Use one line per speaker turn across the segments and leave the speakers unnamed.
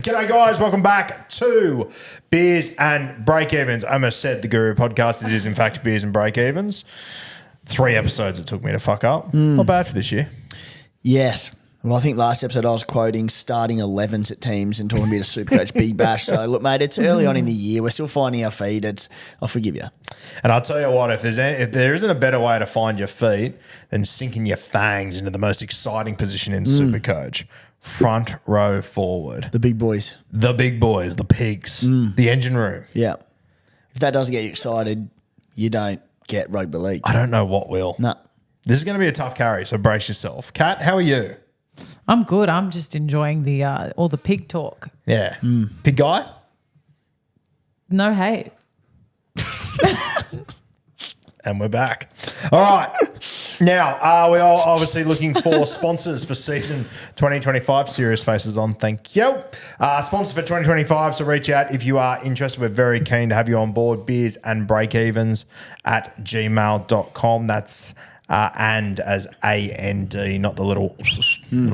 G'day guys, welcome back to Beers and Breakevens. I almost said the Guru podcast. It is in fact Beers and Breakevens. 3 episodes it took me to fuck up. Not bad for this year.
Yes. Well, I think last episode I was quoting starting 11s at teams and talking about a SuperCoach Big Bash. So, look, mate, it's early on in the year. We're still finding our feet. I'll forgive you.
And I'll tell you what, if there isn't a better way to find your feet than sinking your fangs into the most exciting position in SuperCoach, front row forward.
The big boys.
The big boys, the pigs, the engine room.
Yeah. If that doesn't get you excited, you don't get rugby league.
I don't know what will.
No.
This is going to be a tough carry, so brace yourself. Kat, how are you?
I'm good. I'm just enjoying the all the pig talk.
Yeah. Pig guy?
No hate.
And we're back. All right. Now, we are obviously looking for sponsors for season 2025. Serious faces on. Thank you. Sponsor for 2025. So reach out if you are interested. We're very keen to have you on board. Beers and Breakevens at gmail.com. That's and as A-N-D, not the little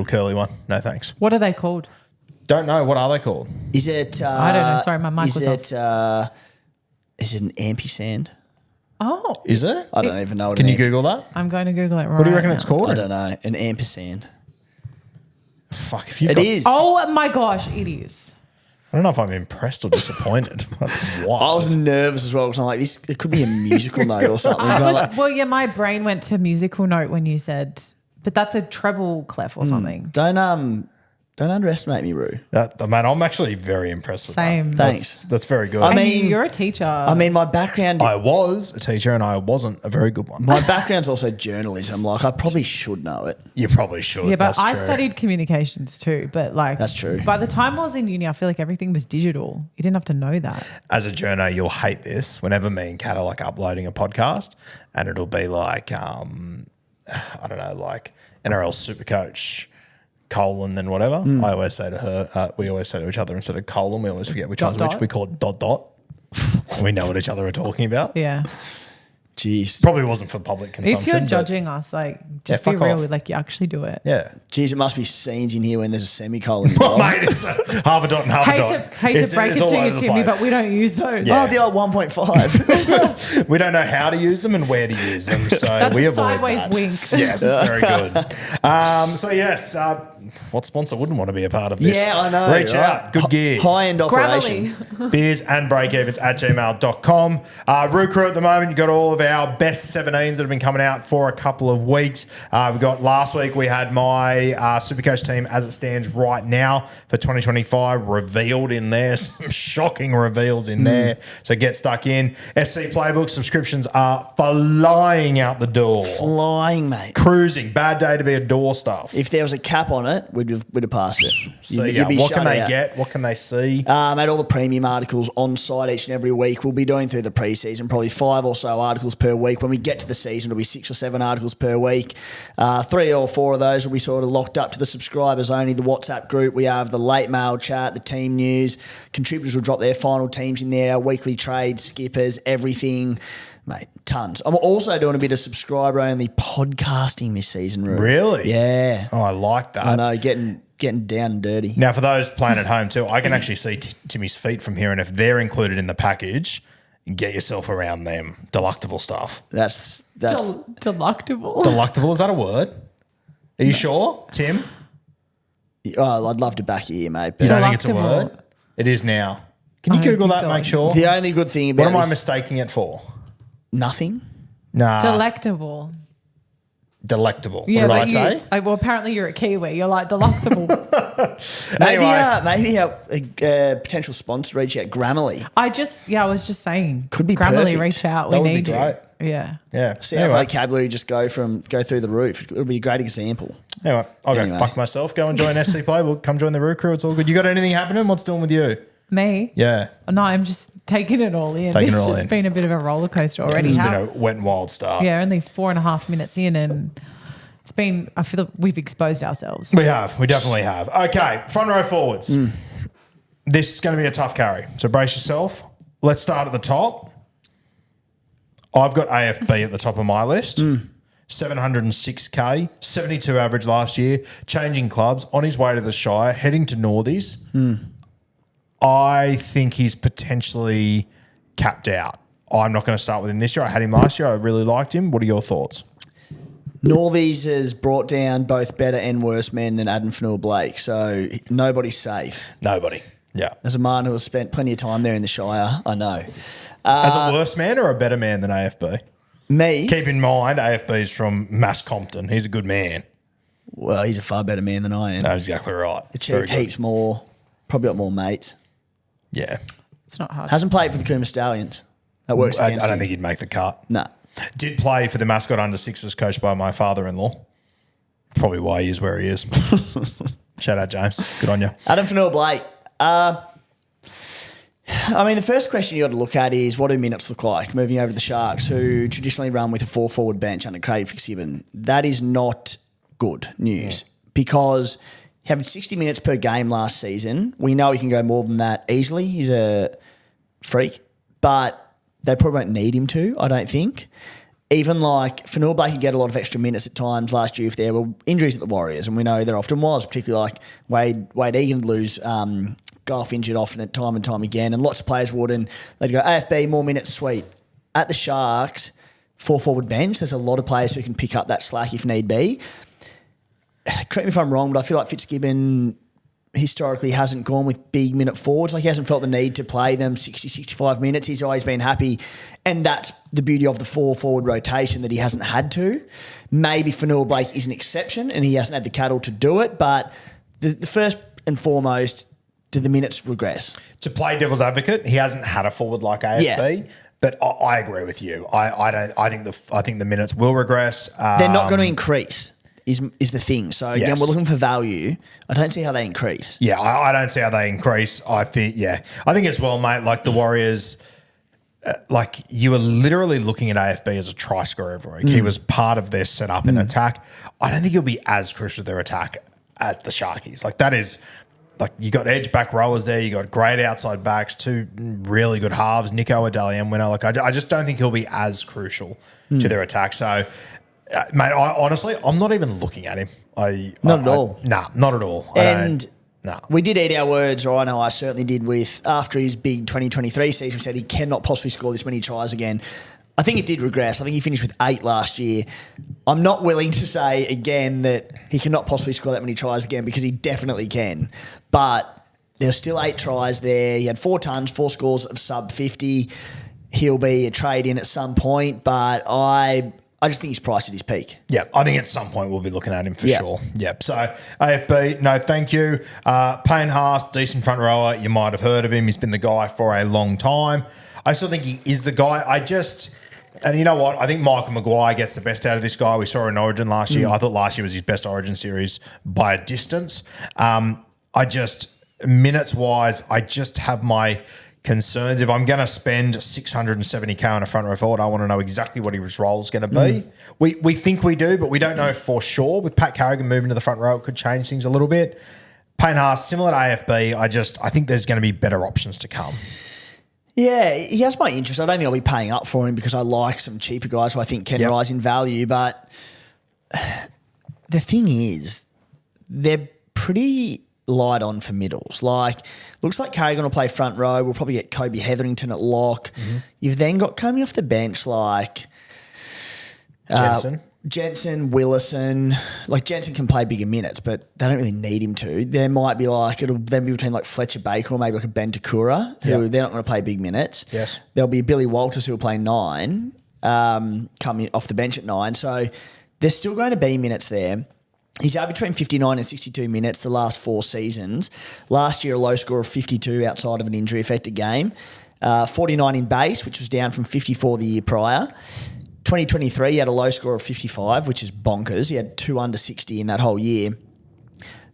curly one. No thanks.
What are they called?
Don't know. What are they called?
Is it...
I don't know. Sorry, my mic was off.
Is it an ampersand?
Oh.
Is it?
I don't even know what
Can
it
you
is.
Google that?
I'm going to Google it right now.
What do you reckon it's called?
I don't know. An ampersand.
Fuck. If you've
It
got,
is.
Oh, my gosh. It is.
I don't know if I'm impressed or disappointed. That's wild.
I was nervous as well because I'm like, this. It could be a musical note or something. But I'm like,
Well, yeah, my brain went to musical note when you said, but that's a treble clef or something.
don't underestimate me, Roo.
Man, I'm actually very impressed with
Same.
that.
Thanks.
That's very good.
I
And
mean-
you're a teacher.
I mean, my background...
I was a teacher and I wasn't a very good one.
My background's also journalism. Like, I probably should know it.
You probably should.
yeah, but
That's
I
true.
studied communications too. But like,
That's true.
By the time I was in uni, I feel like everything was digital. You didn't have to know that.
As a journo, you'll hate this. Whenever me and Kat are like uploading a podcast and it'll be like, I don't know, like NRL SuperCoach, colon, then whatever. I always say to her, we always say to each other instead of colon, we always forget which one's which.
Dot.
We call it dot. We know what each other are talking about.
Yeah.
Jeez.
Probably wasn't for public consumption.
If you're
but-
judging us, like, just
Yeah,
be
fuck
real
off.
with, like, you actually do it.
Yeah.
Jeez, it must be scenes in here when there's a semicolon
Well,
involved.
mate, it's a half a dot and half a dot.
Hate to break it
all
to
over
you,
the
Timmy,
place.
but we don't use those.
Yeah.
Oh, the old 1.5.
We don't know how to use them and where to use them, so
That's
we
a
avoid
sideways
that.
wink.
Yes, very good. So yes, what sponsor wouldn't want to be a part of this?
Yeah, I know.
Reach out. Good gear.
High-end operation.
Grammarly.
Beers and breakevens at gmail.com. Root Crew at the moment, you've got all of our best 17s that have been coming out for a couple of weeks. We got last week, we had my SuperCoach team as it stands right now for 2025 revealed in there. Some shocking reveals in there. So get stuck in. SC Playbook subscriptions are flying out the door.
Flying, mate.
Cruising. Bad day to be a door stuff.
If there was a cap on it, we'd have passed it.
So
You'd be
what can
shut
they
out.
get? What can they see?
Mate, all the premium articles on site each and every week. We'll be doing through the preseason, probably 5 or so articles per week. When we get to the season, it'll be 6 or 7 articles per week. 3 or 4 of those will be sort of locked up to the subscribers only, the WhatsApp group. We have the late mail chat, the team news. Contributors will drop their final teams in there, our weekly trades, skippers, everything. Mate, tons. I'm also doing a bit of subscriber-only podcasting this season, Roo.
Really?
Yeah.
Oh, I like that.
I know, getting down and dirty.
Now, for those playing at home too, I can actually see Timmy's feet from here, and if they're included in the package, get yourself around them. Delectable stuff.
That's
Delectable.
Delectable, is that a word? Are you sure, Tim?
oh, I'd love to back you here, mate.
You
But
don't think it's a
Delectable.
word? It is now. Can you
I don't
Google
think
that, make sure?
the only good thing about
What am I
this,
mistaking it for?
nothing.
Nah,
Delectable.
delectable.
Yeah,
What did I say?
well, apparently you're a Kiwi. You're like delectable.
Maybe a potential sponsor reach out, Grammarly.
I was just saying.
Could be
Grammarly
perfect.
reach out.
That
We
would be
need
great.
you. Yeah.
Yeah.
See our vocabulary just go through the roof. It'll be a great example.
Anyway, I'll
Anyway.
go fuck myself. Go and join SC Playbook. Come join the Root Crew. It's all good. You got anything happening? What's doing with you?
Me?
Yeah.
No, I'm just taking it all in.
Taking
this
it all
has
in.
been a bit of a roller coaster already.
This has been a wet and wild start.
Yeah, only 4.5 minutes in, and it's been. I feel that we've exposed ourselves.
We have. We definitely have. Okay, front row forwards. This is going to be a tough carry. So brace yourself. Let's start at the top. I've got AFB at the top of my list. 706K, 72 average last year, changing clubs, on his way to the Shire, heading to Northies. I think he's potentially capped out. I'm not going to start with him this year. I had him last year. I really liked him. What are your thoughts?
Northies has brought down both better and worse men than Adam Fanua-Blake, so nobody's safe.
Nobody. Yeah.
As a man who has spent plenty of time there in the Shire, I know.
As a worse man or a better man than AFB?
Me?
Keep in mind, AFB's from Mass Compton. He's a good man.
Well, he's a far better man than I am.
No, exactly right.
Achieved heaps more, probably got more mates.
Yeah.
It's not hard.
Hasn't played for the Cooma Stallions. That works
I
against
don't
him.
think he'd make the cut.
No.
Did play for the mascot under sixes coached by my father-in-law. Probably why he is where he is. Shout out, James. Good on you.
Adam Fanua-Blake. I mean, the first question you got to look at is what do minutes look like? Moving over to the Sharks, who traditionally run with a 4-forward bench under Craig Fitzgibbon. That is not good news because having 60 minutes per game last season, we know he can go more than that easily. He's a freak, but they probably won't need him to, I don't think. Even like Fanua-Blake could get a lot of extra minutes at times last year if there were injuries at the Warriors, and we know there often was, particularly like Wade Egan would lose, go off injured often at time and time again, and lots of players would, and they'd go, AFB, more minutes, sweet. At the Sharks, 4-forward bench, there's a lot of players who can pick up that slack if need be. Correct me if I'm wrong, but I feel like Fitzgibbon historically hasn't gone with big minute forwards. Like he hasn't felt the need to play them 60, 65 minutes. He's always been happy. And that's the beauty of the 4-forward rotation that he hasn't had to. Maybe Fanua-Blake is an exception and he hasn't had the cattle to do it. But the first and foremost, do the minutes regress? To
play devil's advocate, he hasn't had a forward like AFB. Yeah. But I agree with you. I think the minutes will regress.
They're not going to increase. Is the thing. So, again, we're looking for value. I don't see how they increase.
Yeah, I don't see how they increase. I think as well, mate, like the Warriors, like you were literally looking at AFB as a try scorer every week. He was part of their setup in attack. I don't think he'll be as crucial to their attack as the Sharkies. Like that is, like you got edge back rowers there. You got great outside backs, two really good halves, Nico, a Dally M winner. Like I just don't think he'll be as crucial to their attack. So, mate, honestly, I'm not even looking at him.
Not at all.
Nah, not at all.
We did eat our words, or I know I certainly did, with after his big 2023 season, we said he cannot possibly score this many tries again. I think it did regress. I think he finished with 8 last year. I'm not willing to say again that he cannot possibly score that many tries again because he definitely can. But there's still 8 tries there. He had 4 tons, 4 scores of sub 50. He'll be a trade in at some point, but I just think he's priced at his peak.
Yeah, I think at some point we'll be looking at him for sure. Yep. So AFB, no, thank you. Payne Haas, decent front rower. You might have heard of him. He's been the guy for a long time. I still think he is the guy. And you know what? I think Michael Maguire gets the best out of this guy. We saw in Origin last year. I thought last year was his best Origin series by a distance. Minutes-wise, I just have my concerns. If I'm going to spend $670K on a front row forward, I want to know exactly what his role is going to be. We think we do, but we don't know for sure. With Pat Carrigan moving to the front row, it could change things a little bit. Payne Haas, similar to AFB, I think there's going to be better options to come.
Yeah, he has my interest. I don't think I'll be paying up for him because I like some cheaper guys who I think can rise in value. But the thing is, they're pretty light on for middles. Like, looks like Carrigan will play front row. We'll probably get Kobe Hetherington at lock. You've then got coming off the bench like Jensen, Willison. Like Jensen can play bigger minutes, but they don't really need him to. There might be it'll then be between like Fletcher Baker or maybe like a Ben Takura, who they're not going to play big minutes.
Yes.
There'll be Billy Walters who will play 9, coming off the bench at 9. So there's still going to be minutes there. He's had between 59 and 62 minutes the last 4 seasons. Last year, a low score of 52 outside of an injury-affected game. 49 in base, which was down from 54 the year prior. 2023, he had a low score of 55, which is bonkers. He had 2 under 60 in that whole year.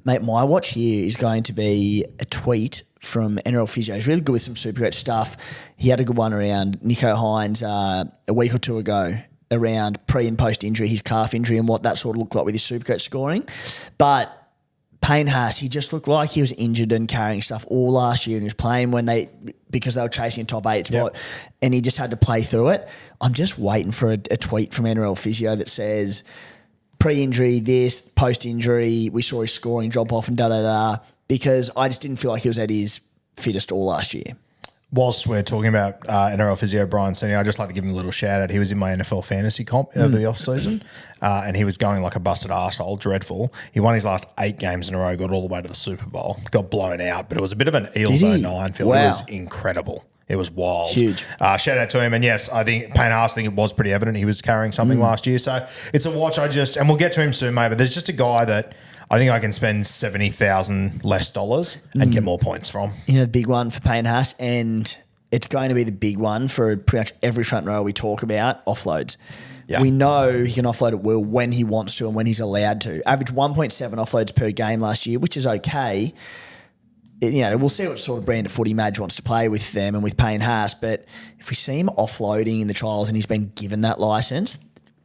Mate, my watch here is going to be a tweet from NRL Physio. He's really good with some SuperCoach stuff. He had a good one around Nico Hines a week or 2 ago, around pre and post injury, his calf injury and what that sort of looked like with his SuperCoach scoring. But Payne Haas, he just looked like he was injured and carrying stuff all last year and he was playing because they were chasing a top 8 spot and he just had to play through it. I'm just waiting for a tweet from NRL Physio that says pre-injury this, post-injury, we saw his scoring drop off and da-da-da, because I just didn't feel like he was at his fittest all last year.
Whilst we're talking about NRL physio Brian Senior, I'd just like to give him a little shout out. He was in my NFL fantasy comp over the off season, and he was going like a busted arsehole, dreadful. He won his last 8 games in a row, got all the way to the Super Bowl, got blown out, but it was a bit of an Eels 09 feel.
Wow.
It was incredible. It was wild.
Huge.
Shout out to him. And yes, I think Payne Haas, I think it was pretty evident he was carrying something last year. So it's a watch. And we'll get to him soon, mate, but there's just a guy that I think I can spend $70,000 less and get more points from.
You know, the big one for Payne Haas, and it's going to be the big one for pretty much every front row we talk about, offloads. Yeah. We know he can offload at will when he wants to and when he's allowed to. Averaged 1.7 offloads per game last year, which is okay. We'll see what sort of brand of footy Madge wants to play with them and with Payne Haas, but if we see him offloading in the trials and he's been given that licence,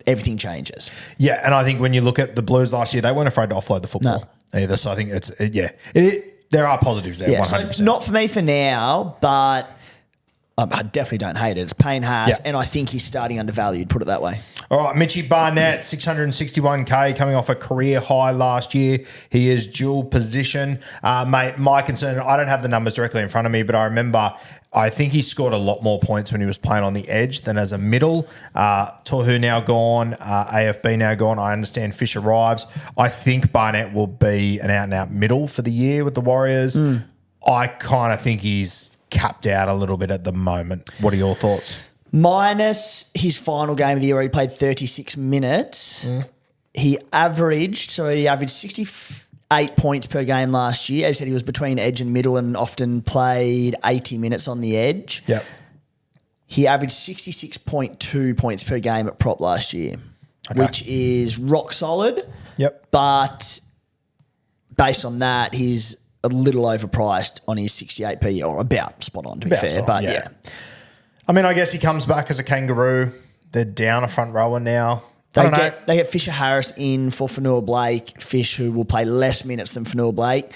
everything changes.
Yeah, and I think when you look at the Blues last year, they weren't afraid to offload the football either. So I think there are positives there.
Yeah,
100%.
So not for me for now, but I definitely don't hate it. It's Payne Haas, and I think he's starting undervalued, put it that way.
All right, Mitchie Barnett, 661K, coming off a career high last year. He is dual position. Mate, my concern, I don't have the numbers directly in front of me, but I remember I think he scored a lot more points when he was playing on the edge than as a middle. Tohu now gone, AFB now gone. I understand Fish arrives. I think Barnett will be an out-and-out middle for the year with the Warriors. I kind of think he's capped out a little bit at the moment. What are your thoughts?
Minus his final game of the year where he played 36 minutes, he averaged 68 points per game last year. As I said, he was between edge and middle and often played 80 minutes on the edge.
Yep.
He averaged 66.2 points per game at prop last year, which is rock solid.
Yep.
But based on that, he's a little overpriced on his 68p, or about spot on to be fair. But yeah.
I mean, I guess he comes back as a kangaroo. They're down a front rower now.
They get Fisher Harris in for Fanua Blake. Fish, who will play less minutes than Fanua Blake,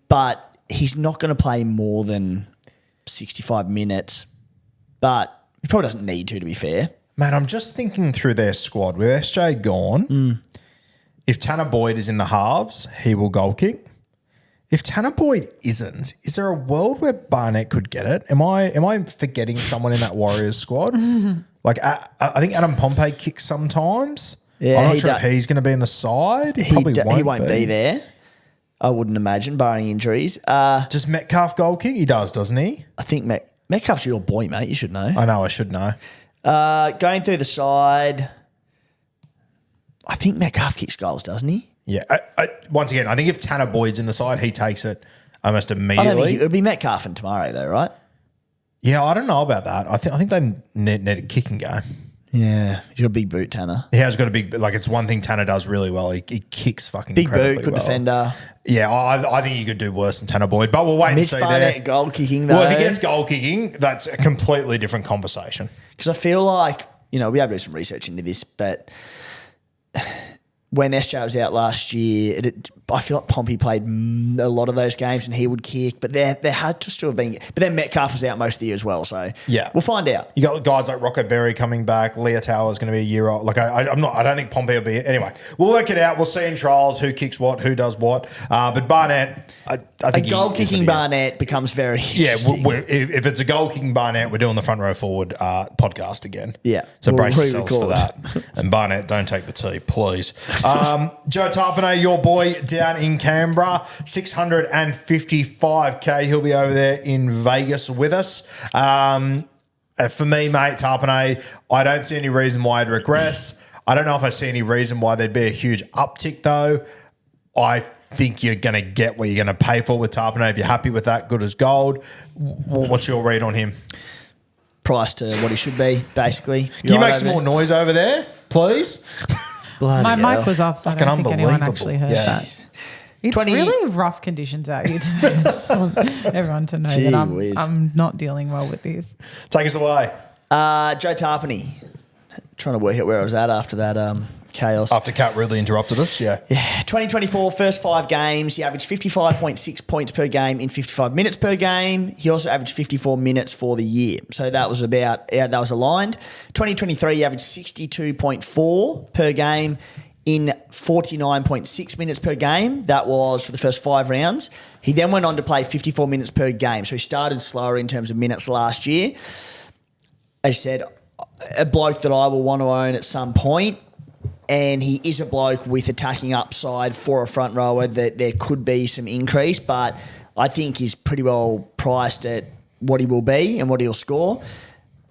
but he's not going to play more than 65 minutes. But he probably doesn't need to be fair.
Man, I'm just thinking through their squad. With SJ gone, if Tanner Boyd is in the halves, he will goal kick. If Tanner Boyd isn't, is there a world where Barnett could get it? Am I forgetting someone in that Warriors squad? Like I think Adam Pompey kicks sometimes.
Yeah,
I'm not sure if he's going to be in the side. He
won't be there. I wouldn't imagine, barring injuries.
Does Metcalf goal kick? He does, doesn't he?
I think Metcalf's your boy, mate. You should know.
I know. I should know.
Going through the side, I think Metcalf kicks goals, doesn't he?
Yeah. Once again, I think if Tanner Boyd's in the side, he takes it almost immediately.
I don't think it would be Metcalf and tomorrow, though, right?
Yeah, I don't know about that. I think they need a kicking game.
Yeah, he's got a big boot, Tanner.
He has got a big, like, it's one thing Tanner does really well. He kicks fucking
big
incredibly
boot, good
well.
Defender.
Yeah, I think he could do worse than Tanner Boyd, but we'll wait and see
Barnett
there.
Goal kicking, though.
Well, if he gets goal kicking, that's a completely different conversation.
Because I feel like, we have to do some research into this, but when SJ was out last year, I feel like Pompey played a lot of those games and he would kick, but there had to still have been. But then Metcalf was out most of the year as well, so
yeah,
we'll find out.
You got guys like Rocco Berry coming back. Leah Tower is going to be a year old. Like I don't think Pompey will be. Anyway, we'll work it out. We'll see in trials who kicks what, who does what. But Barnett, I think
a goal kicking Barnett becomes very interesting.
If it's a goal kicking Barnett, we're doing the front row forward podcast again.
Yeah,
so brace yourselves for that. And Barnett, don't take the tea, please. Joe Tarpanay, your boy down in Canberra, 655K. He'll be over there in Vegas with us. For me, mate, Tarpanay, I don't see any reason why I'd regress. I don't know if I see any reason why there'd be a huge uptick, though. I think you're going to get what you're going to pay for with Tarpanay. If you're happy with that, good as gold. What's your read on him?
Price to what he should be, basically.
Can you make some more noise over there, please?
My mic was off, so I don't think anyone actually heard that. It's really rough conditions out here today. I just want everyone to know that I'm not dealing well with these.
Take us away.
Joe Tarpanay. Trying to work out where I was at after that chaos.
After Cat really interrupted us, yeah.
2024, first 5 games, he averaged 55.6 points per game in 55 minutes per game. He also averaged 54 minutes for the year. So that was that was aligned. 2023, he averaged 62.4 per game in 49.6 minutes per game. That was for the first 5 rounds. He then went on to play 54 minutes per game. So he started slower in terms of minutes last year. As you said, a bloke that I will want to own at some point, and he is a bloke with attacking upside for a front rower that there could be some increase, but I think he's pretty well priced at what he will be and what he'll score.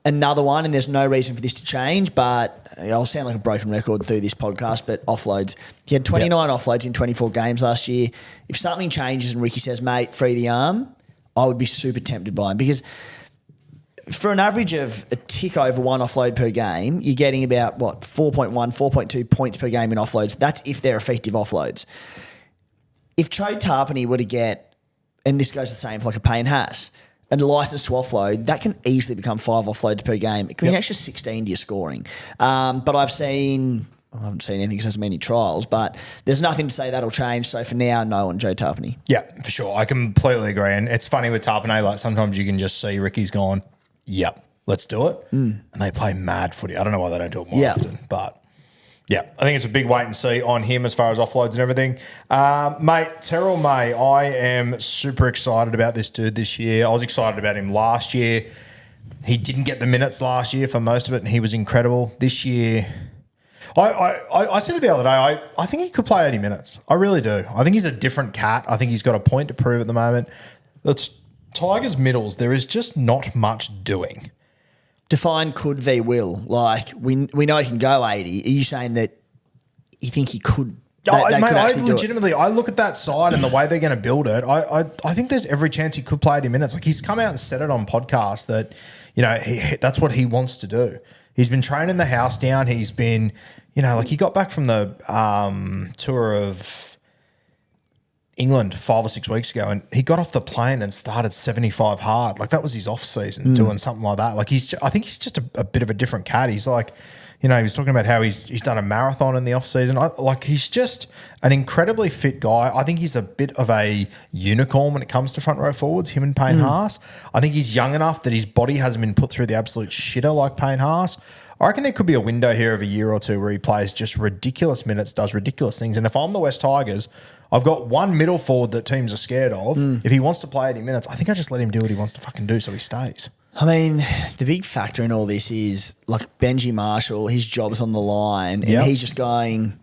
Another one, and there's no reason for this to change, but I'll sound like a broken record through this podcast, but offloads. He had 29 offloads in 24 games last year. If something changes and Ricky says, mate, free the arm, I would be super tempted by him, because for an average of a tick over 1 offload per game, you're getting about, 4.1, 4.2 points per game in offloads. That's if they're effective offloads. If Cho Tarpany were to get, and this goes the same for like a Payne Haas, and license to offload, that can easily become 5 offloads per game. It can be an extra 16 to your scoring. But I haven't seen anything because there's many trials, but there's nothing to say that'll change. So for now, no on Joe Tarpany.
Yeah, for sure. I completely agree. And it's funny with Tarpany, like sometimes you can just see Ricky's gone, yep, let's do it. And they play mad footy. I don't know why they don't do it more often, but yeah, I think it's a big wait and see on him as far as offloads and everything. Mate, Terrell May, I am super excited about this dude this year. I was excited about him last year. He didn't get the minutes last year for most of it, and he was incredible. This year, I said it the other day, I think he could play 80 minutes. I really do. I think he's a different cat. I think he's got a point to prove at the moment. That's Tigers middles, there is just not much doing.
Define could v will. Like, we know he can go 80. Are you saying that you think he could?
I legitimately, I look at that side and the way they're going to build it. I think there's every chance he could play 80 minutes. Like, he's come out and said it on podcast that, you know, that's what he wants to do. He's been training the house down. He's been, you know, like he got back from the tour of England 5 or 6 weeks ago, and he got off the plane and started 75 hard. Like, that was his off season, doing something like that. Like, I think he's just a bit of a different cat. He's like, you know, he was talking about how he's done a marathon in the off season. Like, he's just an incredibly fit guy. I think he's a bit of a unicorn when it comes to front row forwards, him and Payne Haas. I think he's young enough that his body hasn't been put through the absolute shitter like Payne Haas. I reckon there could be a window here of a year or two where he plays just ridiculous minutes, does ridiculous things. And if I'm the West Tigers, I've got one middle forward that teams are scared of. If he wants to play 80 minutes, I think I just let him do what he wants to fucking do so he stays.
I mean, the big factor in all this is, like, Benji Marshall, his job's on the line, and he's just going,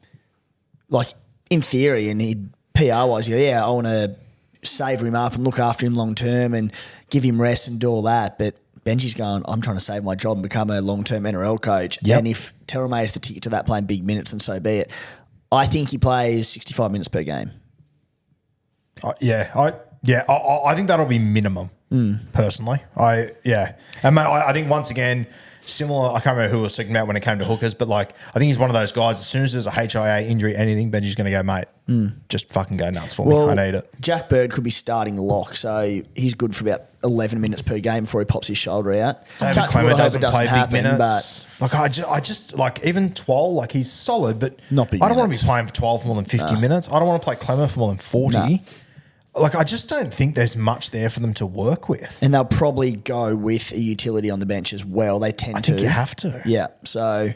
like, in theory, and he'd PR-wise, I want to savour him up and look after him long-term and give him rest and do all that. But Benji's going, I'm trying to save my job and become a long-term NRL coach. And if Terrell May is the ticket to that, playing big minutes, then so be it. I think he plays 65 minutes per game.
I think that'll be minimum, personally. And mate, I think once again, similar, I can't remember who was speaking about when it came to hookers, but like, I think he's one of those guys, as soon as there's a HIA injury, anything, Benji's going to go, mate, just fucking go nuts for me. I need it.
Jack Bird could be starting lock, so he's good for about 11 minutes per game before he pops his shoulder out.
David Clement doesn't play big minutes. Like, I just like, even Twal, like, he's solid, but
not big
I don't want
minutes.
to be playing for 12 for more than 50 minutes. I don't want to play Clement for more than 40. Nah. Like, I just don't think there's much there for them to work with.
And they'll probably go with a utility on the bench as well. They tend to.
I think you have to.
Yeah. So,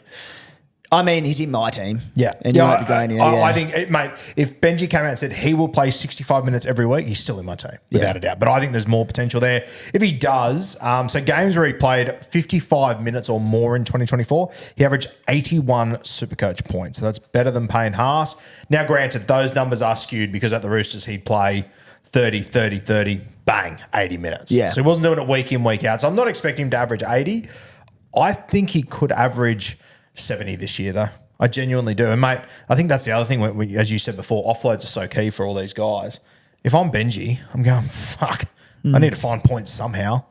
I mean, he's in my team.
Yeah.
And you won't be going anywhere.
I think, mate, if Benji came out and said he will play 65 minutes every week, he's still in my team, without a doubt. But I think there's more potential there. If he does, so games where he played 55 minutes or more in 2024, he averaged 81 SuperCoach points. So that's better than Payne Haas. Now, granted, those numbers are skewed because at the Roosters he'd play 30, bang, 80 minutes.
Yeah.
So he wasn't doing it week in, week out. So I'm not expecting him to average 80. I think he could average 70 this year, though. I genuinely do. And, mate, I think that's the other thing, as you said before, offloads are so key for all these guys. If I'm Benji, I'm going, fuck, I need to find points somehow.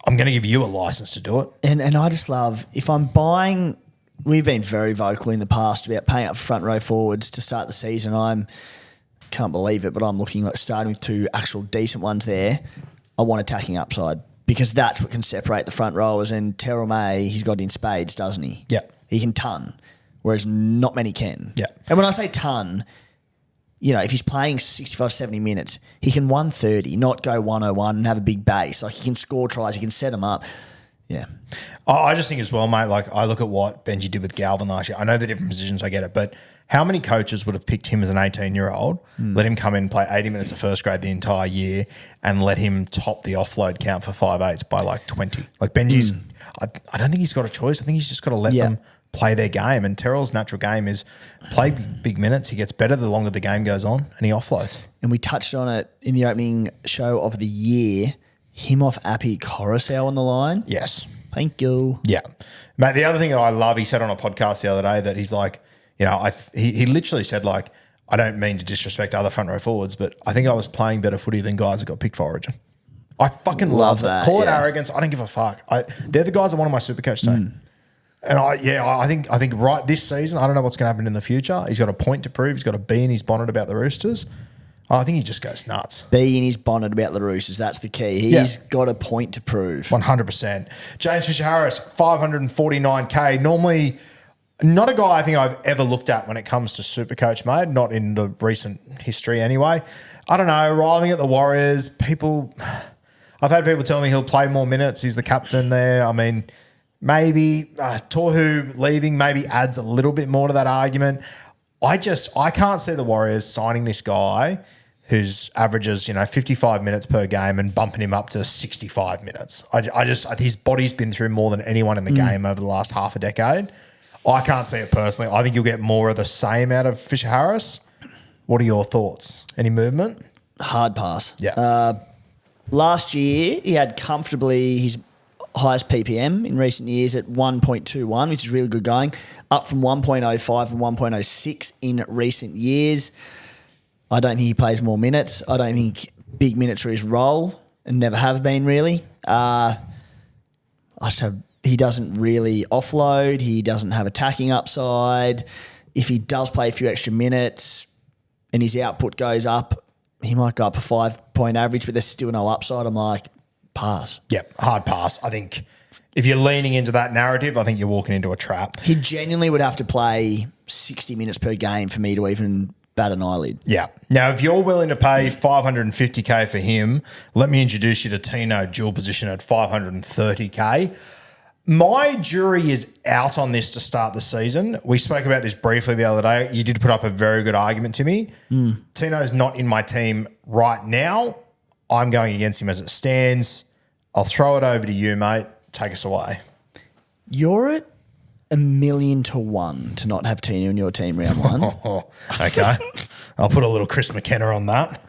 I'm going to give you a license to do it.
And I just love, if I'm buying, we've been very vocal in the past about paying up for front row forwards to start the season. Can't believe it, but I'm looking like starting with 2 actual decent ones there. I want attacking upside because that's what can separate the front rowers. And Terrell May, he's got in spades, doesn't he?
Yeah.
He can ton, whereas not many can.
Yeah.
And when I say ton, you know, if he's playing 65, 70 minutes, he can 130, not go 101 and have a big base. Like, he can score tries, he can set them up. Yeah.
I just think as well, mate, like, I look at what Benji did with Galvin last year. I know the different positions, I get it, but How many coaches would have picked him as an 18-year-old, let him come in and play 80 minutes of first grade the entire year and let him top the offload count for 5'8" by like 20? Like Benji's, I don't think he's got a choice. I think he's just got to let them play their game. And Terrell's natural game is play big minutes. He gets better the longer the game goes on and he offloads.
And we touched on it in the opening show of the year, him off Api Coruscant on the line.
Yes.
Thank you.
Yeah. Mate, the other thing that I love, he said on a podcast the other day that he's like, you know, he literally said, like, I don't mean to disrespect other front row forwards, but I think I was playing better footy than guys that got picked for Origin. I fucking love that. Call it arrogance. I don't give a fuck. They're the guys that wanted my SuperCoach team. And I think right this season, I don't know what's going to happen in the future. He's got a point to prove. He's got a bee in his bonnet about the Roosters. I think he just goes nuts.
Bee in his bonnet about the Roosters. That's the key. He's got a point to prove.
100%. James Fisher-Harris, 549K. Normally not a guy I think I've ever looked at when it comes to SuperCoach mode, not in the recent history anyway. I don't know, arriving at the Warriors, I've had people tell me he'll play more minutes. He's the captain there. I mean, maybe Tohu leaving maybe adds a little bit more to that argument. I can't see the Warriors signing this guy who's averages, 55 minutes per game and bumping him up to 65 minutes. His body's been through more than anyone in the game over the last half a decade. I can't see it personally. I think you'll get more of the same out of Fisher-Harris. What are your thoughts? Any movement?
Hard pass.
Yeah.
Last year, he had comfortably his highest PPM in recent years at 1.21, which is really good going, up from 1.05 and 1.06 in recent years. I don't think he plays more minutes. I don't think big minutes are his role and never have been really. He doesn't really offload. He doesn't have attacking upside. If he does play a few extra minutes and his output goes up, he might go up a 5-point average, but there's still no upside. I'm like, pass.
Yep, hard pass. I think if you're leaning into that narrative, I think you're walking into a trap.
He genuinely would have to play 60 minutes per game for me to even bat an eyelid.
Yeah. Now, if you're willing to pay $550K for him, let me introduce you to Tino, dual position at $530K. My jury is out on this to start the season. We spoke about this briefly the other day. You did put up a very good argument to me. Tino's not in my team right now. I'm going against him as it stands. I'll throw it over to you, mate. Take us away.
You're at 1,000,000 to 1 to not have Tino in your team round one.
Okay. I'll put a little Chris McKenna on that.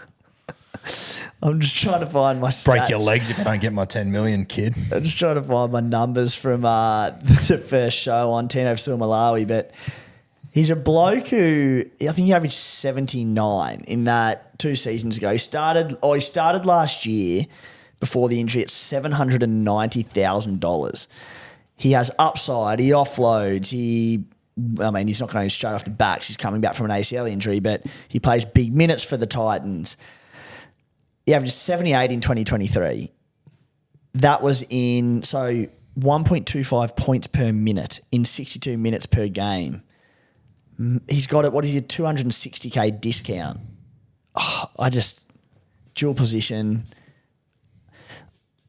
I'm just trying to find my stats.
Break your legs if I don't get my 10 million, kid.
I'm just trying to find my numbers from the first show on Tino Malawi, but he's a bloke who I think he averaged 79 in that 2 seasons ago. He started last year before the injury at $790,000. He has upside. He offloads. He's not going straight off the backs. He's coming back from an ACL injury, but he plays big minutes for the Titans. He averages 78 in 2023. That was 1.25 points per minute in 62 minutes per game. He's got it. What is it? 260K discount. Dual position.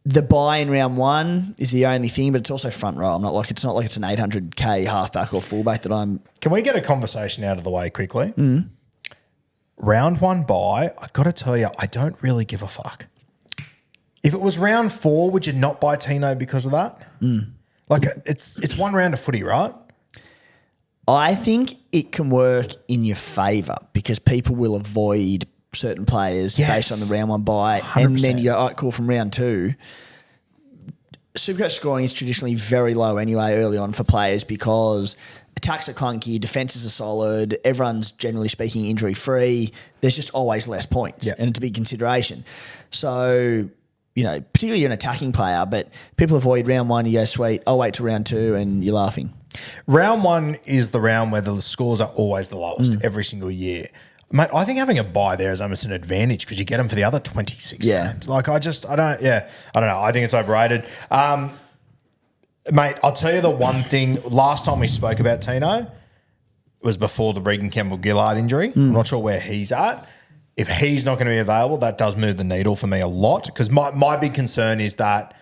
The buy in round one is the only thing, but it's also front row. It's not like it's an 800K halfback or fullback that I'm.
Can we get a conversation out of the way quickly? Round one buy, I got to tell you, I don't really give a fuck. If it was round 4, would you not buy Tino because of that? Like it's one round of footy, right?
I think it can work in your favour because people will avoid certain players based on the round one buy. 100%. And then you go, all right, cool, from round 2. SuperCoach scoring is traditionally very low anyway early on for players because attacks are clunky, defences are solid, everyone's generally speaking injury-free. There's just always less points and it's a big consideration. So, particularly you're an attacking player, but people avoid round 1, you go, sweet, I'll wait till round 2 and you're laughing.
Round 1 is the round where the scores are always the lowest every single year. Mate, I think having a buy there is almost an advantage because you get them for the other 26 games. Like, I don't know. I think it's overrated. Mate, I'll tell you the one thing. Last time we spoke about Tino was before the Regan Campbell-Gillard injury. I'm not sure where he's at. If he's not going to be available, that does move the needle for me a lot because my big concern is that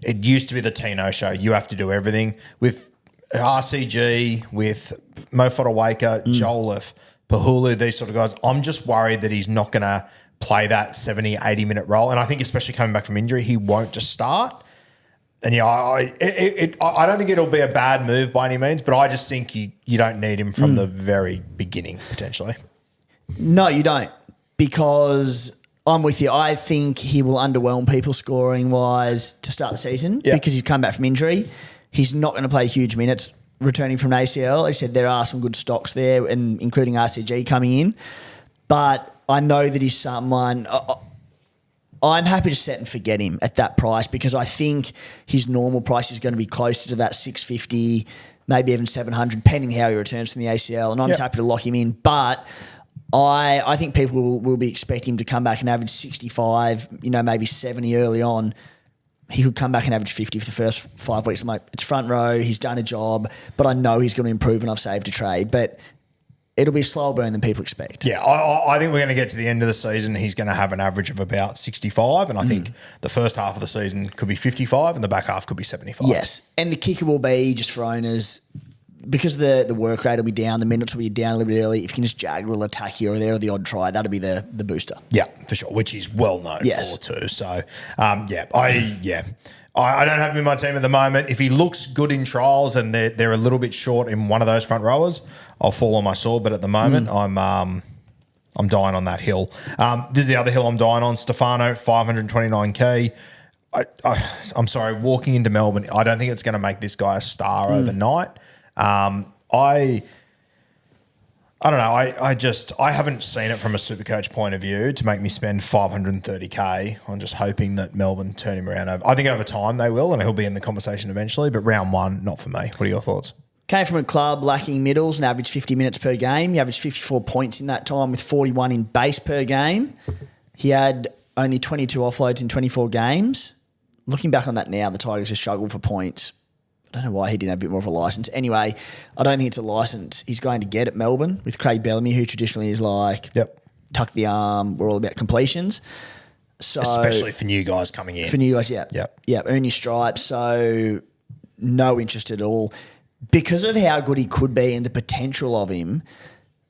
it used to be the Tino show. You have to do everything. With RCG with Mo Fotuaika, Jolliffe, Pahulu, these sort of guys, I'm just worried that he's not going to play that 70, 80-minute role. And I think especially coming back from injury, he won't just start. And I don't think it'll be a bad move by any means, but I just think you don't need him from the very beginning, potentially.
No, you don't, because I'm with you. I think he will underwhelm people scoring-wise to start the season because he's come back from injury. He's not going to play huge minutes returning from an ACL. I said there are some good stocks there, and including RCG coming in. But I know that he's someone I'm happy to set and forget him at that price, because I think his normal price is going to be closer to that 650, maybe even 700, depending how he returns from the ACL. And I'm just happy to lock him in. But I think people will be expecting him to come back and average 65, maybe 70 early on. He could come back and average 50 for the first 5 weeks. I'm like, it's front row, he's done a job, but I know he's going to improve and I've saved a trade. But it'll be a slower burn than people expect.
Yeah, I think we're going to get to the end of the season. He's going to have an average of about 65, and I think the first half of the season could be 55 and the back half could be 75.
Yes, and the kicker will be, just for owners, because the work rate will be down, the minutes will be down a little bit early. If you can just jag a little attack here or there or the odd try, that'll be the booster.
Yeah, for sure, which he's well known for too. So, I don't have him in my team at the moment. If he looks good in trials and they're a little bit short in one of those front rowers, I'll fall on my sword. But at the moment, I'm dying on that hill. This is the other hill I'm dying on. Stefano, 529k. I'm sorry, walking into Melbourne, I don't think it's going to make this guy a star overnight. I don't know. I haven't seen it from a SuperCoach point of view to make me spend 530k on just hoping that Melbourne turn him around. I think over time they will, and he'll be in the conversation eventually. But round one, not for me. What are your thoughts?
Came from a club lacking middles and averaged 50 minutes per game. He averaged 54 points in that time with 41 in base per game. He had only 22 offloads in 24 games. Looking back on that now, the Tigers have struggled for points. I don't know why he didn't have a bit more of a licence. Anyway, I don't think it's a licence he's going to get at Melbourne with Craig Bellamy, who traditionally is like, tuck the arm, we're all about completions. So
especially for new guys coming in.
For new guys, earn your stripes. So no interest at all. Because of how good he could be and the potential of him,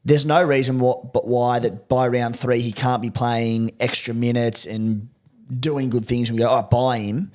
there's no reason why that by round 3 he can't be playing extra minutes and doing good things and we go, all right, buy him.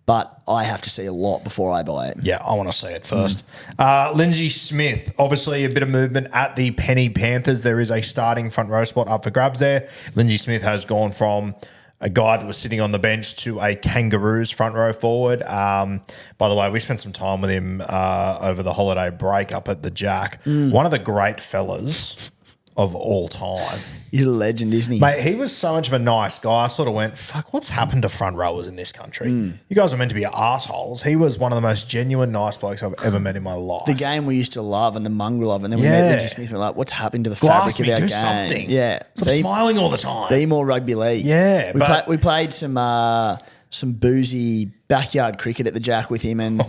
But I have to see a lot before I buy it.
Yeah, I want to see it first. Lindsay Smith, obviously a bit of movement at the Penny Panthers. There is a starting front row spot up for grabs there. Lindsay Smith has gone from a guy that was sitting on the bench to a Kangaroos front row forward. By the way, we spent some time with him over the holiday break up at the Jack. One of the great fellas of all time.
You're a legend, isn't he?
Mate, he was so much of a nice guy. I sort of went, fuck, what's happened to front rowers in this country? You guys are meant to be assholes. He was one of the most genuine, nice blokes I've ever met in my life.
The game we used to love and the mongrel of, and then we met Lindsay Smith and we're like, what's happened to the fabric of our game?
Something.
Yeah.
Stop smiling all the time.
Be more rugby league.
Yeah.
We played some boozy backyard cricket at the Jack with him, and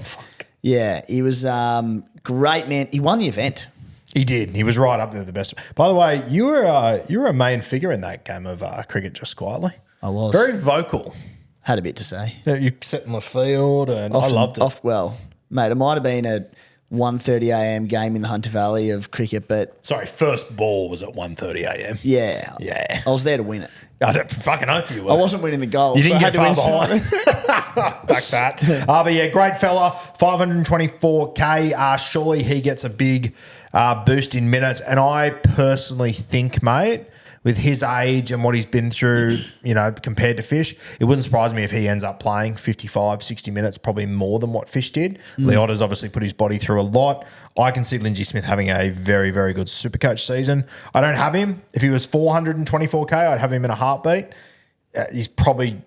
he was great, man. He won the event.
He did. He was right up there, the best. By the way, you were a main figure in that game of cricket, just quietly.
I was.
Very vocal.
Had a bit to say.
Yeah, you sat in the field and I loved it.
Mate, it might have been a 1:30 a.m. game in the Hunter Valley of cricket, but...
Sorry, first ball was at 1:30 a.m.
Yeah.
Yeah.
I was there to win it.
I don't fucking hope you were.
I wasn't winning the goals.
You didn't get far behind. Back that. But yeah, great fella. 524k. Surely he gets a big... boost in minutes. And I personally think, mate, with his age and what he's been through, compared to Fish, it wouldn't surprise me if he ends up playing 55, 60 minutes, probably more than what Fish did. Leota's obviously put his body through a lot. I can see Lindsay Smith having a very, very good SuperCoach season. I don't have him. If he was 424k, I'd have him in a heartbeat. He's probably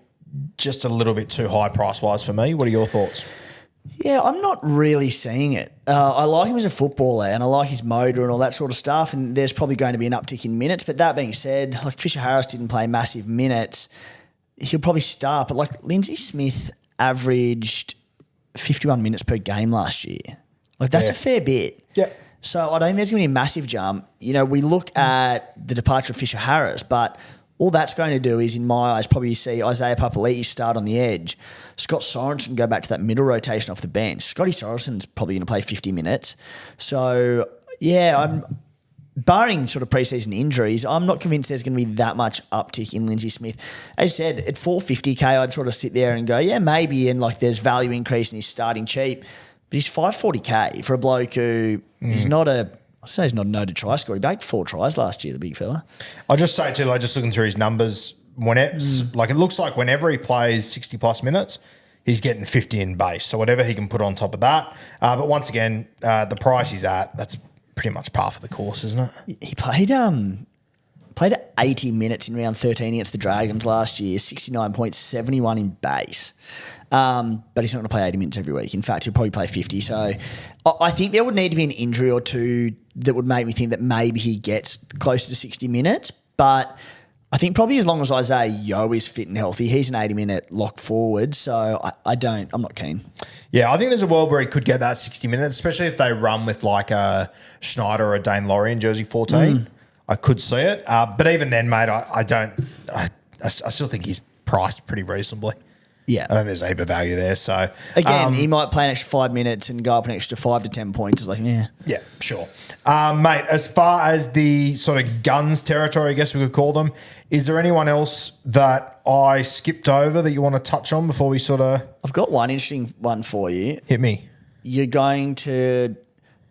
just a little bit too high price-wise for me. What are your thoughts?
Yeah, I'm not really seeing it. I like him as a footballer and I like his motor and all that sort of stuff, and there's probably going to be an uptick in minutes. But that being said, like Fisher Harris didn't play massive minutes. He'll probably start, but like Lindsay Smith averaged 51 minutes per game last year. Like that's a fair bit.
Yeah.
So I don't think there's going to be a massive jump. We look at the departure of Fisher Harris, but all that's going to do is, in my eyes, probably see Isaiah Papali'i start on the edge. Scott Sorensen go back to that middle rotation off the bench. Scotty Sorensen's probably going to play 50 minutes. So, yeah, I'm barring sort of preseason injuries, I'm not convinced there's going to be that much uptick in Lindsay Smith. As you said, at $450K, I'd sort of sit there and go, yeah, maybe, and like there's value increase and he's starting cheap. But he's $540K for a bloke who is not a... I'd say he's not a noted try scorer. He bagged 4 tries last year, the big fella.
I'll just say too, like just looking through his numbers, like it looks like whenever he plays 60 plus minutes, he's getting 50 in base. So whatever he can put on top of that. But once again, the price he's at, that's pretty much par for the course, isn't it?
He played 80 minutes in round 13 against the Dragons last year, 69 points, 71 in base. But he's not going to play 80 minutes every week. In fact, he'll probably play 50. So I think there would need to be an injury or two that would make me think that maybe he gets closer to 60 minutes. But I think probably as long as Isaiah Yeo is fit and healthy, he's an 80-minute lock forward. So I'm not keen.
Yeah, I think there's a world where he could get that 60 minutes, especially if they run with like a Schneider or a Dane Laurie in jersey 14. I could see it. But even then, mate, I still think he's priced pretty reasonably.
Yeah.
I don't think there's a heap of value there. So
again, he might play an extra 5 minutes and go up an extra 5 to 10 points. It's like, yeah.
Yeah, sure. Mate, as far as the sort of guns territory, I guess we could call them, is there anyone else that I skipped over that you want to touch on before we sort of...
I've got one interesting one for you.
Hit me.
You're going to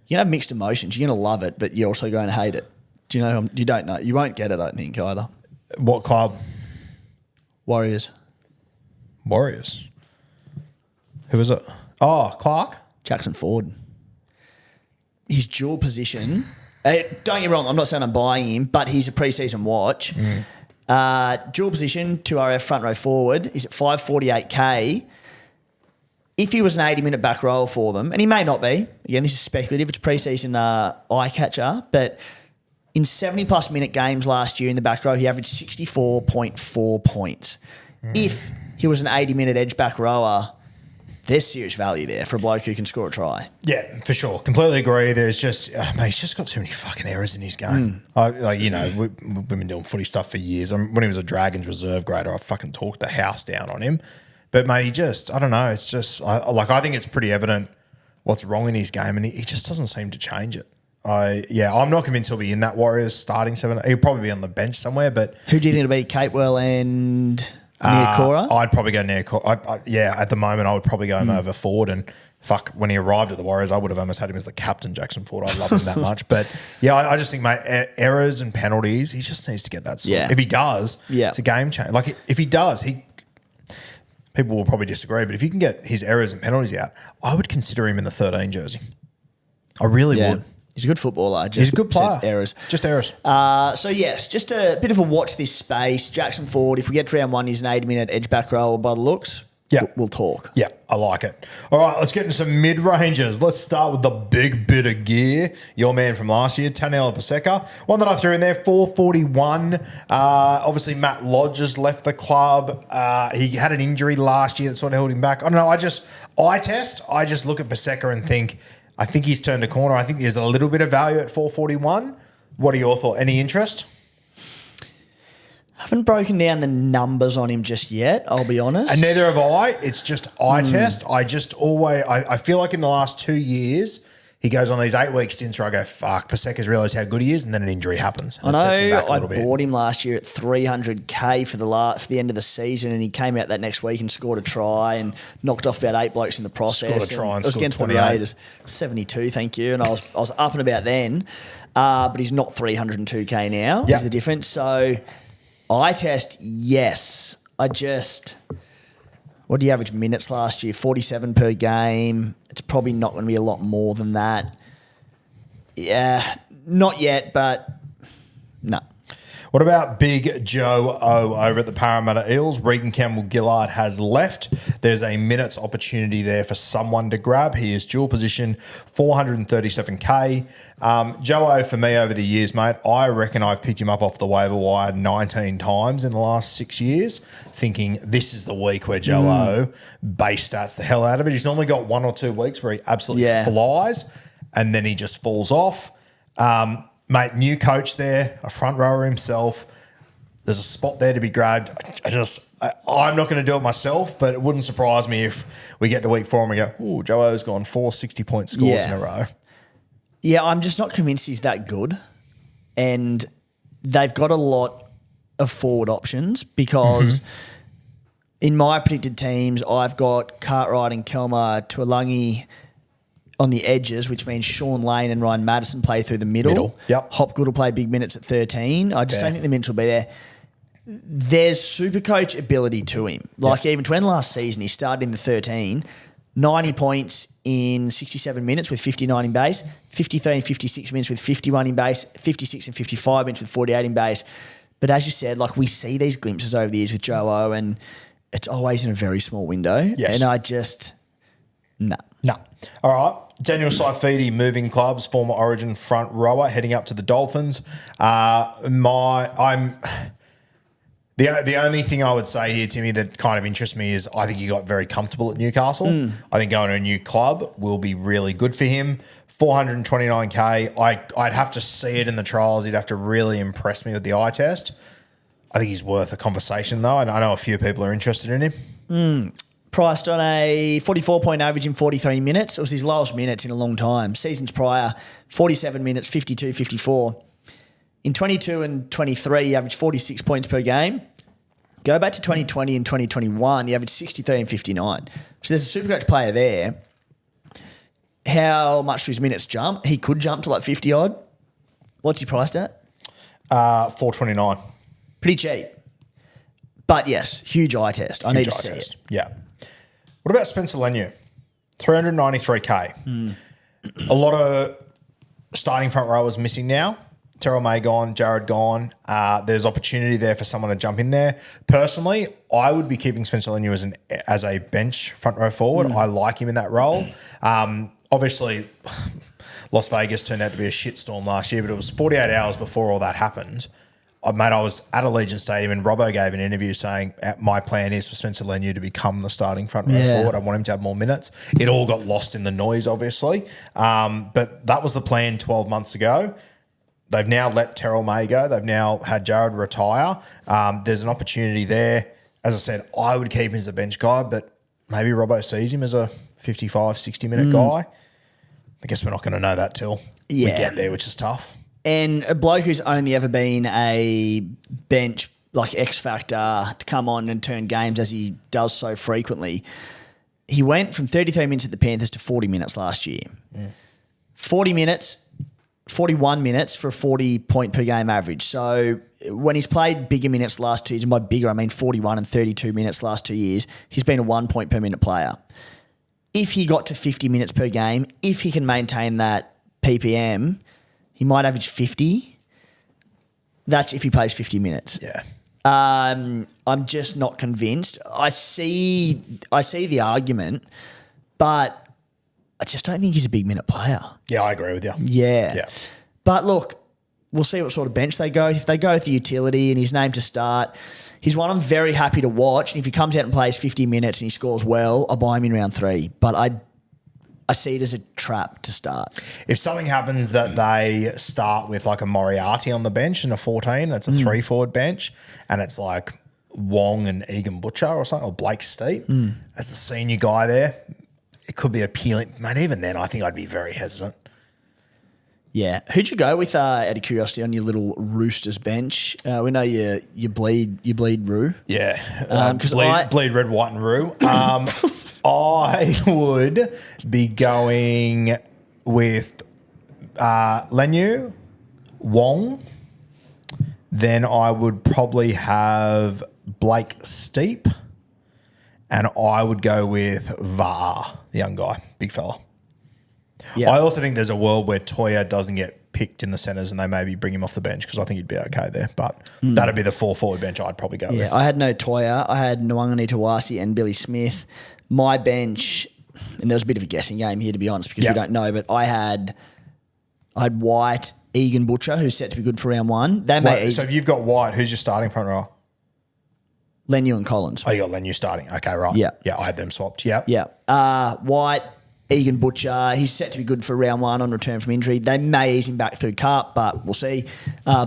have mixed emotions. You're going to love it, but you're also going to hate it. Do you know? You don't know. You won't get it, I don't think, either.
What club?
Warriors.
Who is it? Oh, Clark?
Jackson Ford. His dual position. Don't get me wrong, I'm not saying I'm buying him, but he's a preseason watch. Dual position, 2RF front row forward. He's at $548K. If he was an 80-minute back row for them, and he may not be, again, this is speculative, it's a preseason eye catcher, but in 70-plus minute games last year in the back row, he averaged 64.4 points. If he was an 80-minute edge back rower, there's serious value there for a bloke who can score a try.
Yeah, for sure. Completely agree. There's just, mate, he's just got too many fucking errors in his game. We've been doing footy stuff for years. When he was a Dragons reserve grader, I fucking talked the house down on him. But, mate, he just, I don't know. It's just, I think it's pretty evident what's wrong in his game, and he just doesn't seem to change it. I'm not convinced he'll be in that Warriors starting 7. He'll probably be on the bench somewhere, but...
Who do you think it'll be, Capewell and... Niokora?
I'd probably go Niokora. At the moment, I would probably go him over Ford. And fuck, when he arrived at the Warriors, I would have almost had him as the captain, Jackson Ford. I love him that much. But yeah, I just think, mate, errors and penalties, he just needs to get that sort.
Yeah.
If he does, it's a game changer. Like if he does, people will probably disagree, but if he can get his errors and penalties out, I would consider him in the 13 jersey. I really would.
He's a good footballer.
He's a good player.
Errors.
Just errors.
So, yes, just a bit of a watch this space. Jackson Ford, if we get to round 1, he's an 80-minute edge back row by the looks.
Yeah.
We'll talk.
Yeah, I like it. All right, let's get into some mid-rangers. Let's start with the big bit of gear. Your man from last year, Taniela Paseka. One that I threw in there, 441. Obviously, Matt Lodge has left the club. He had an injury last year that sort of held him back. I don't know. I just look at Paseka and think... I think he's turned a corner. I think there's a little bit of value at 441. What are your thoughts? Any interest?
I haven't broken down the numbers on him just yet, I'll be honest.
And neither have I. It's just eye test. I feel like in the last 2 years, he goes on these 8-week stints where I go, fuck, Paseka's realised how good he is, and then an injury happens.
I know I bought him last year at $300K for the end of the season, and he came out that next week and scored a try and knocked off about 8 blokes in the process.
Scored a try and
it was against 28. The Raiders. 72, thank you. And I was up and about then, but he's not $302K now, is the difference. So eye test, yes. What did he average minutes last year? 47 per game. It's probably not going to be a lot more than that. Yeah, not yet, but no.
What about Big Joe O over at the Parramatta Eels? Regan Campbell-Gillard has left. There's a minutes opportunity there for someone to grab. He is dual position, 437K. Joe O for me over the years, mate, I reckon I've picked him up off the waiver wire 19 times in the last 6 years, thinking this is the week where Joe O base stats the hell out of it. He's normally got 1 or 2 weeks where he absolutely flies, and then he just falls off. Mate, new coach there, a front rower himself. there's a spot there to be grabbed. I'm not going to do it myself, but it wouldn't surprise me if we get to week 4 and we go, "Ooh, Joe's gone 4 60-point scores in a row."
Yeah, I'm just not convinced he's that good, and they've got a lot of forward options because in my predicted teams, I've got Cartwright and Kelma Tuolangi on the edges, which means Sean Lane and Ryan Madison play through the middle.
Yep.
Hopgood will play big minutes at 13. I just don't think the minutes will be there. There's SuperCoach ability to him. Like even to end last season, he started in the 13, 90 points in 67 minutes with 59 in base, 53 and 56 minutes with 51 in base, 56 and 55 minutes with 48 in base. But as you said, like we see these glimpses over the years with Joe O, and it's always in a very small window. Yes. And I just, no.
All right. Daniel Saifidi moving clubs, former Origin front rower, heading up to the Dolphins. The only thing I would say here, Timmy, that kind of interests me is I think he got very comfortable at Newcastle. I think going to a new club will be really good for him. 429K. I'd have to see it in the trials. He'd have to really impress me with the eye test. I think he's worth a conversation, though. And I know a few people are interested in him.
Priced on a 44-point average in 43 minutes. It was his lowest minutes in a long time. Seasons prior, 47 minutes, 52, 54. In 22 and 23, he averaged 46 points per game. Go back to 2020 and 2021, he averaged 63 and 59. So there's a SuperCoach player there. How much do his minutes jump? He could jump to like 50-odd. What's he priced at?
429.
Pretty cheap. But yes, huge eye test. I need to see it.
Yeah. What about Spencer Leniu? 393K. A lot of starting front rowers missing now. Terrell May gone, Jared gone. There's opportunity there for someone to jump in there. Personally, I would be keeping Spencer Leniu as a bench front row forward. I like him in that role. Obviously, Las Vegas turned out to be a shitstorm last year, but it was 48 hours before all that happened. I was at Allegiant Stadium and Robbo gave an interview saying, my plan is for Spencer Leniu to become the starting front row forward. I want him to have more minutes. It all got lost in the noise, obviously. But that was the plan 12 months ago. They've now let Terrell May go. They've now had Jared retire. There's an opportunity there. As I said, I would keep him as a bench guy, but maybe Robbo sees him as a 55, 60-minute guy. I guess we're not going to know that till we get there, which is tough.
And a bloke who's only ever been a bench, like X Factor, to come on and turn games as he does so frequently. He went from 33 minutes at the Panthers to 40 minutes last year. 40 minutes, 41 minutes for a 40-point per game average. So when he's played bigger minutes last 2 years, and by bigger I mean 41 and 32 minutes last 2 years, he's been a 1 point per minute player. If he got to 50 minutes per game, if he can maintain that PPM, he might average 50. That's if he plays 50 minutes.
Yeah.
I'm just not convinced. I see the argument, but I just don't think he's a big minute player.
Yeah, I agree with you.
Yeah. But look, we'll see what sort of bench they go. If they go with the utility and his name to start, he's one I'm very happy to watch. And if he comes out and plays 50 minutes and he scores well, I'll buy him in round 3. But I see it as a trap to start.
If something happens that they start with like a Moriarty on the bench and a 14, it's a 3-forward bench, and it's like Wong and Egan Butcher or something, or Blake Steep as the senior guy there, it could be appealing. Mate, even then, I think I'd be very hesitant.
Yeah. Who'd you go with, out of curiosity, on your little Roosters bench? We know you bleed Roo.
Yeah. Bleed red, white and Roo. I would be going with Leniu, Wong. Then I would probably have Blake Steep. And I would go with VAR, the young guy, big fella. Yeah. I also think there's a world where Toya doesn't get picked in the centres and they maybe bring him off the bench because I think he'd be okay there. But that'd be the 4-forward bench I'd probably go with.
Yeah, I had no Toya. I had Nwangani Tawasi and Billy Smith. My bench, and there was a bit of a guessing game here, to be honest, because we don't know, but I had White, Egan Butcher, who's set to be good for round 1.
So if you've got White, who's your starting front row?
Leniu and Collins.
Oh, you got Leniu starting. Okay, right.
Yeah.
Yeah, I had them swapped. Yeah.
Yeah. White, Egan Butcher, he's set to be good for round 1 on return from injury. They may ease him back through cup, but we'll see.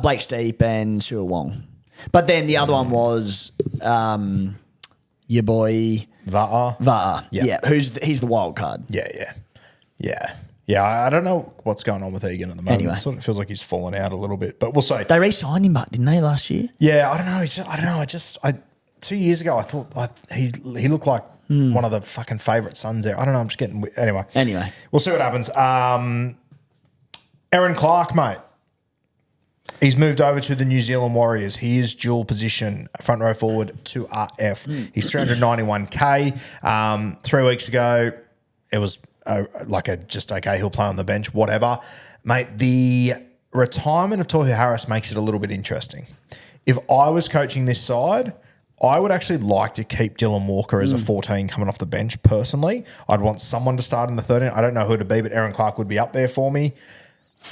Blake Steep and Cyril Wong. But then the other one was your boy
Va'a.
Yeah. He's the wild card.
Yeah, I don't know what's going on with Egan at the moment.
Anyway.
It sort of feels like he's fallen out a little bit, but we'll see.
They re-signed him, didn't they, last year?
Yeah, I don't know. 2 years ago, I thought he looked like one of the fucking favourite sons there. I don't know. I'm just getting anyway. We'll see what happens. Aaron Clark, mate. He's moved over to the New Zealand Warriors. He is dual position, front row forward to RF. He's 391K. 3 weeks ago, it was just okay. He'll play on the bench, whatever, mate. The retirement of Tohu Harris makes it a little bit interesting. If I was coaching this side, I would actually like to keep Dylan Walker as a 14 coming off the bench personally. I'd want someone to start in the 13. I don't know who to be, but Aaron Clark would be up there for me.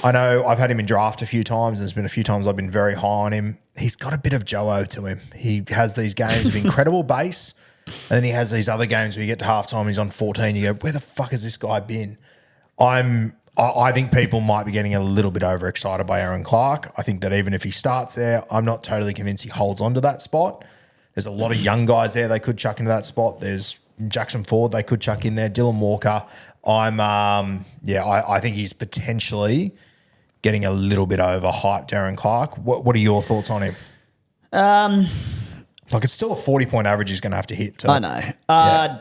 I know I've had him in draft a few times. There's been a few times I've been very high on him. He's got a bit of Joe-O to him. He has these games of incredible base, and then he has these other games where you get to halftime, he's on 14. You go, where the fuck has this guy been? I think people might be getting a little bit overexcited by Aaron Clark. I think that even if he starts there, I'm not totally convinced he holds on to that spot. There's a lot of young guys there they could chuck into that spot. There's Jackson Ford they could chuck in there. Dylan Walker. I think he's potentially getting a little bit overhyped, Aaron Clark. What are your thoughts on him? It's still a 40-point average he's going to have to hit.
I know. I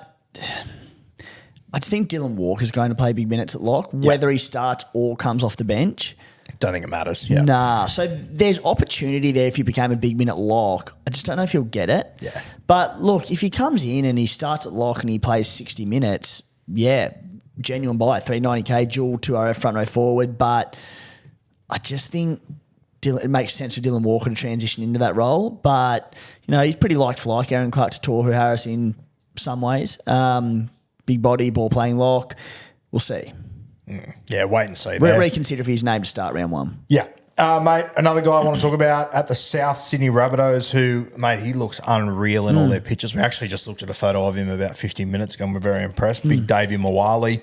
think Dylan Walker's going to play big minutes at lock, whether he starts or comes off the bench.
Don't think it matters. Yeah.
Nah. So there's opportunity there if he became a big minute lock. I just don't know if he'll get it.
Yeah.
But look, if he comes in and he starts at lock and he plays 60 minutes, genuine buy, 390K, dual 2RF front row forward. But I just think it makes sense for Dylan Walker to transition into that role. But, he's pretty like Aaron Clark to Tohu Harris in some ways. Big body, ball playing lock. We'll see.
Yeah, wait and see there.
Reconsider if he's named to start round one.
Yeah. Mate, another guy I want to talk about at the South Sydney Rabbitohs who, mate, he looks unreal in all their pictures. We actually just looked at a photo of him about 15 minutes ago and we're very impressed. Big Davey Mawali.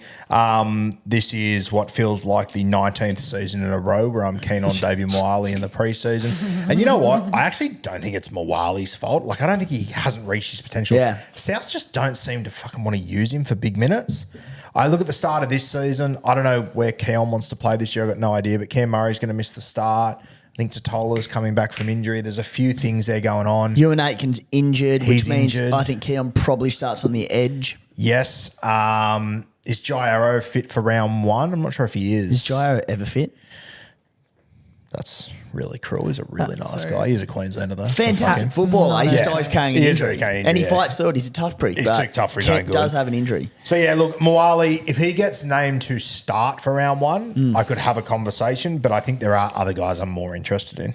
This is what feels like the 19th season in a row where I'm keen on Davey Mawali in the preseason. And you know what? I actually don't think it's Mawali's fault. I don't think he hasn't reached his potential.
Yeah.
Souths just don't seem to fucking want to use him for big minutes. I look at the start of this season. I don't know where Keon wants to play this year. I've got no idea. But Cam Murray's going to miss the start. I think Totola's coming back from injury. There's a few things there going on.
Ewan Aitken's injured, which means
injured.
I think Keon probably starts on the edge.
Yes. Is Jai Arrow fit for round one? I'm not sure if he is.
Is Jai Arrow ever fit?
That's really cruel. He's a really nice guy. He's a Queenslander though.
Fantastic footballer. He's just always carrying an injury. And he fights through it. He's a tough prick.
He's too tough for his own good.
Does have an injury.
So look, Mawali, if he gets named to start for round one, I could have a conversation, but I think there are other guys I'm more interested in.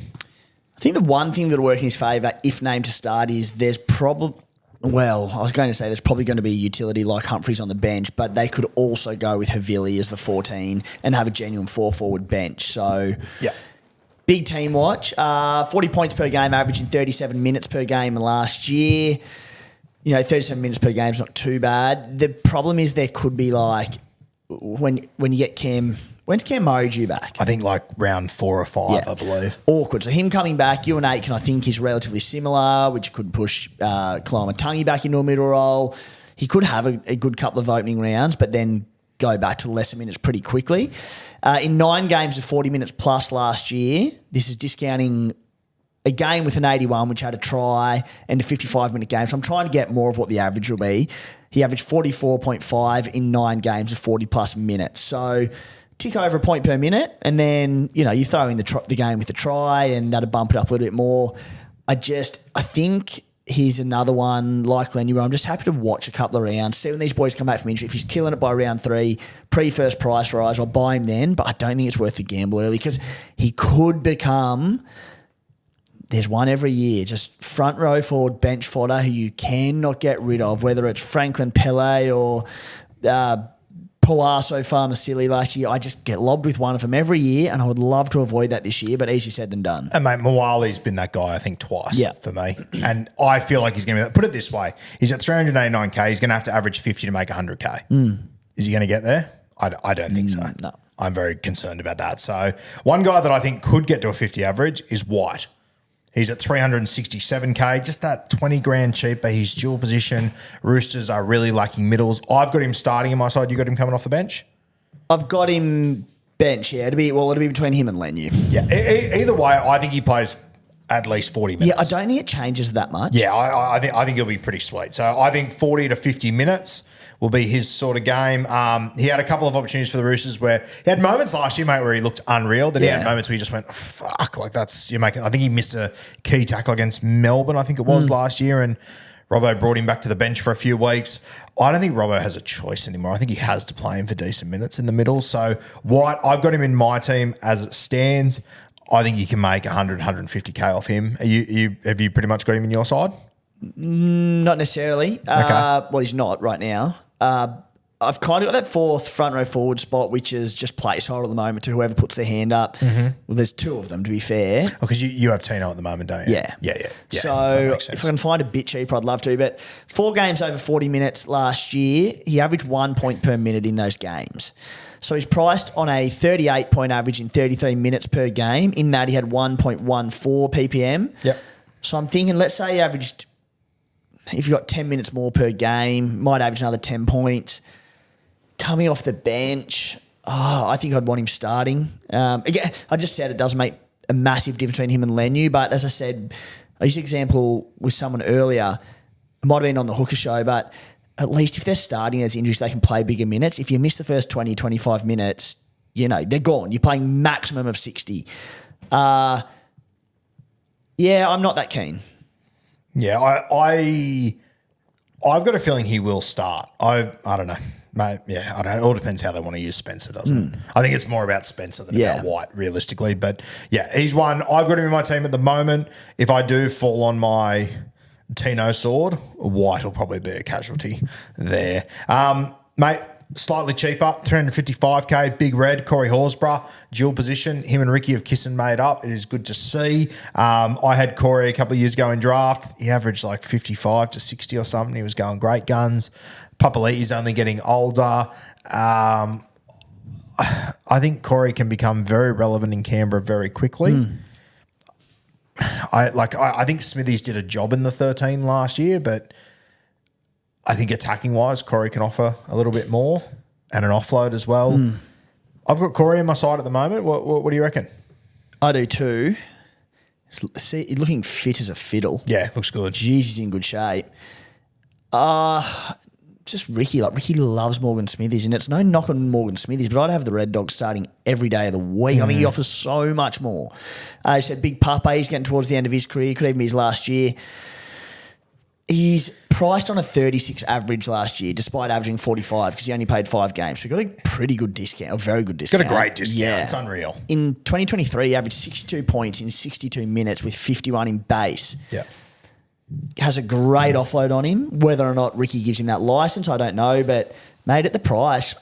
I think the one thing that'll work in his favour, if named to start, is there's probably... Well, I was going to say there's probably going to be a utility like Humphreys on the bench, but they could also go with Havili as the 14 and have a genuine 4-forward bench. So...
Yeah.
Big team watch. 40 points per game, averaging 37 minutes per game last year. 37 minutes per game is not too bad. The problem is there could be when you get Cam... When's Cam Murray due back?
I think round 4 or 5, I believe.
Awkward. So him coming back, Ewan Aitken, I think, is relatively similar, which could push Kalama Tungi back into a middle role. He could have a good couple of opening rounds, but then go back to lesser minutes pretty quickly. In 9 games of 40 minutes plus last year, this is discounting a game with an 81, which had a try, and a 55-minute game. So I'm trying to get more of what the average will be. He averaged 44.5 in 9 games of 40-plus minutes. So tick over a point per minute, and then, you throw in the game with the try, and that'll bump it up a little bit more. I think... He's another one like Lenny where I'm just happy to watch a couple of rounds, see when these boys come back from injury. If he's killing it by round 3, pre-first price rise, I'll buy him then, but I don't think it's worth the gamble early because he could become, there's one every year, just front row forward bench fodder who you cannot get rid of, whether it's Franklin Pele or Poaso Farmasili last year. I just get lobbed with one of them every year, and I would love to avoid that this year, but easier said than done.
And mate, Mawali's been that guy, I think, twice for me. And I feel like he's going to be that. Put it this way. He's at 389K. He's going to have to average 50 to make 100K. Is he going to get there? I don't think so.
No.
I'm very concerned about that. So one guy that I think could get to a 50 average is White. He's at 367K, just that 20 grand cheaper. He's dual position. Roosters are really lacking middles. I've got him starting in my side. You got him coming off the bench?
I've got him bench, yeah. It'll be between him and Lenu.
Yeah, either way, I think he plays at least 40 minutes.
Yeah, I don't think it changes that much.
Yeah, I think he'll be pretty sweet. So I think 40 to 50 minutes will be his sort of game. He had a couple of opportunities for the Roosters where he had moments last year, mate, where he looked unreal. Then he had moments where he just went, fuck, like you're making. I think he missed a key tackle against Melbourne, I think it was last year, and Robbo brought him back to the bench for a few weeks. I don't think Robbo has a choice anymore. I think he has to play him for decent minutes in the middle. So White, I've got him in my team as it stands. I think you can make 100, 150K off him. Have you pretty much got him in your side?
Not necessarily.
Okay.
Well, he's not right now. I've kind of got that fourth front row forward spot, which is just placeholder at the moment to whoever puts their hand up. Mm-hmm. Well, there's two of them, to be fair.
Oh, because you have Tino at the moment, don't you?
Yeah.
So
if I can find a bit cheaper, I'd love to. But 4 games over 40 minutes last year, he averaged 1 point per minute in those games. So he's priced on a 38-point average in 33 minutes per game. In that, he had 1.14 ppm.
Yep.
So I'm thinking, let's say he averaged, if you got 10 minutes more per game, might average another 10 points. Coming off the bench, I think I'd want him starting. Again, I just said it doesn't make a massive difference between him and Lenu, but as I said, I used an example with someone earlier. It might have been on the Hooker show, but at least if they're starting as injuries, they can play bigger minutes. If you miss the first 20, 25 minutes, they're gone. You're playing maximum of 60. I'm not that keen.
Yeah, I've got a feeling he will start. I don't know. Mate, yeah, I don't know. It all depends how they want to use Spencer, doesn't it? I think it's more about Spencer than about White, realistically. But yeah, he's one. I've got him in my team at the moment. If I do fall on my Tino sword, White will probably be a casualty there. Mate, slightly cheaper, 355K, Big Red, Corey Horsburgh, dual position. Him and Ricky have kissed and made up. It is good to see. I had Corey a couple of years ago in draft. He averaged like 55 to 60 or something. He was going great guns. Papali'i's only getting older. I think Corey can become very relevant in Canberra very quickly. I think Smithies did a job in the 13 last year, but I think attacking wise, Corey can offer a little bit more and an offload as well. I've got Corey on my side at the moment. What do you reckon?
I do too. See, looking fit as a fiddle.
Yeah, looks good.
Jeez, he's in good shape. Just Ricky. Ricky loves Morgan Smithies, and it's no knock on Morgan Smithies, but I'd have the Red Dog starting every day of the week. I think he offers so much more. He said Big Papa, he's getting towards the end of his career. Could even be his last year. He's priced on a 36 average last year, despite averaging 45 because he only played 5 games. So he got a pretty good discount, a very good discount.
Got a great discount. Yeah. It's unreal.
In 2023, he averaged 62 points in 62 minutes with 51 in base.
Yeah.
Has a great offload on him. Whether or not Ricky gives him that license, I don't know. But, mate, at the price,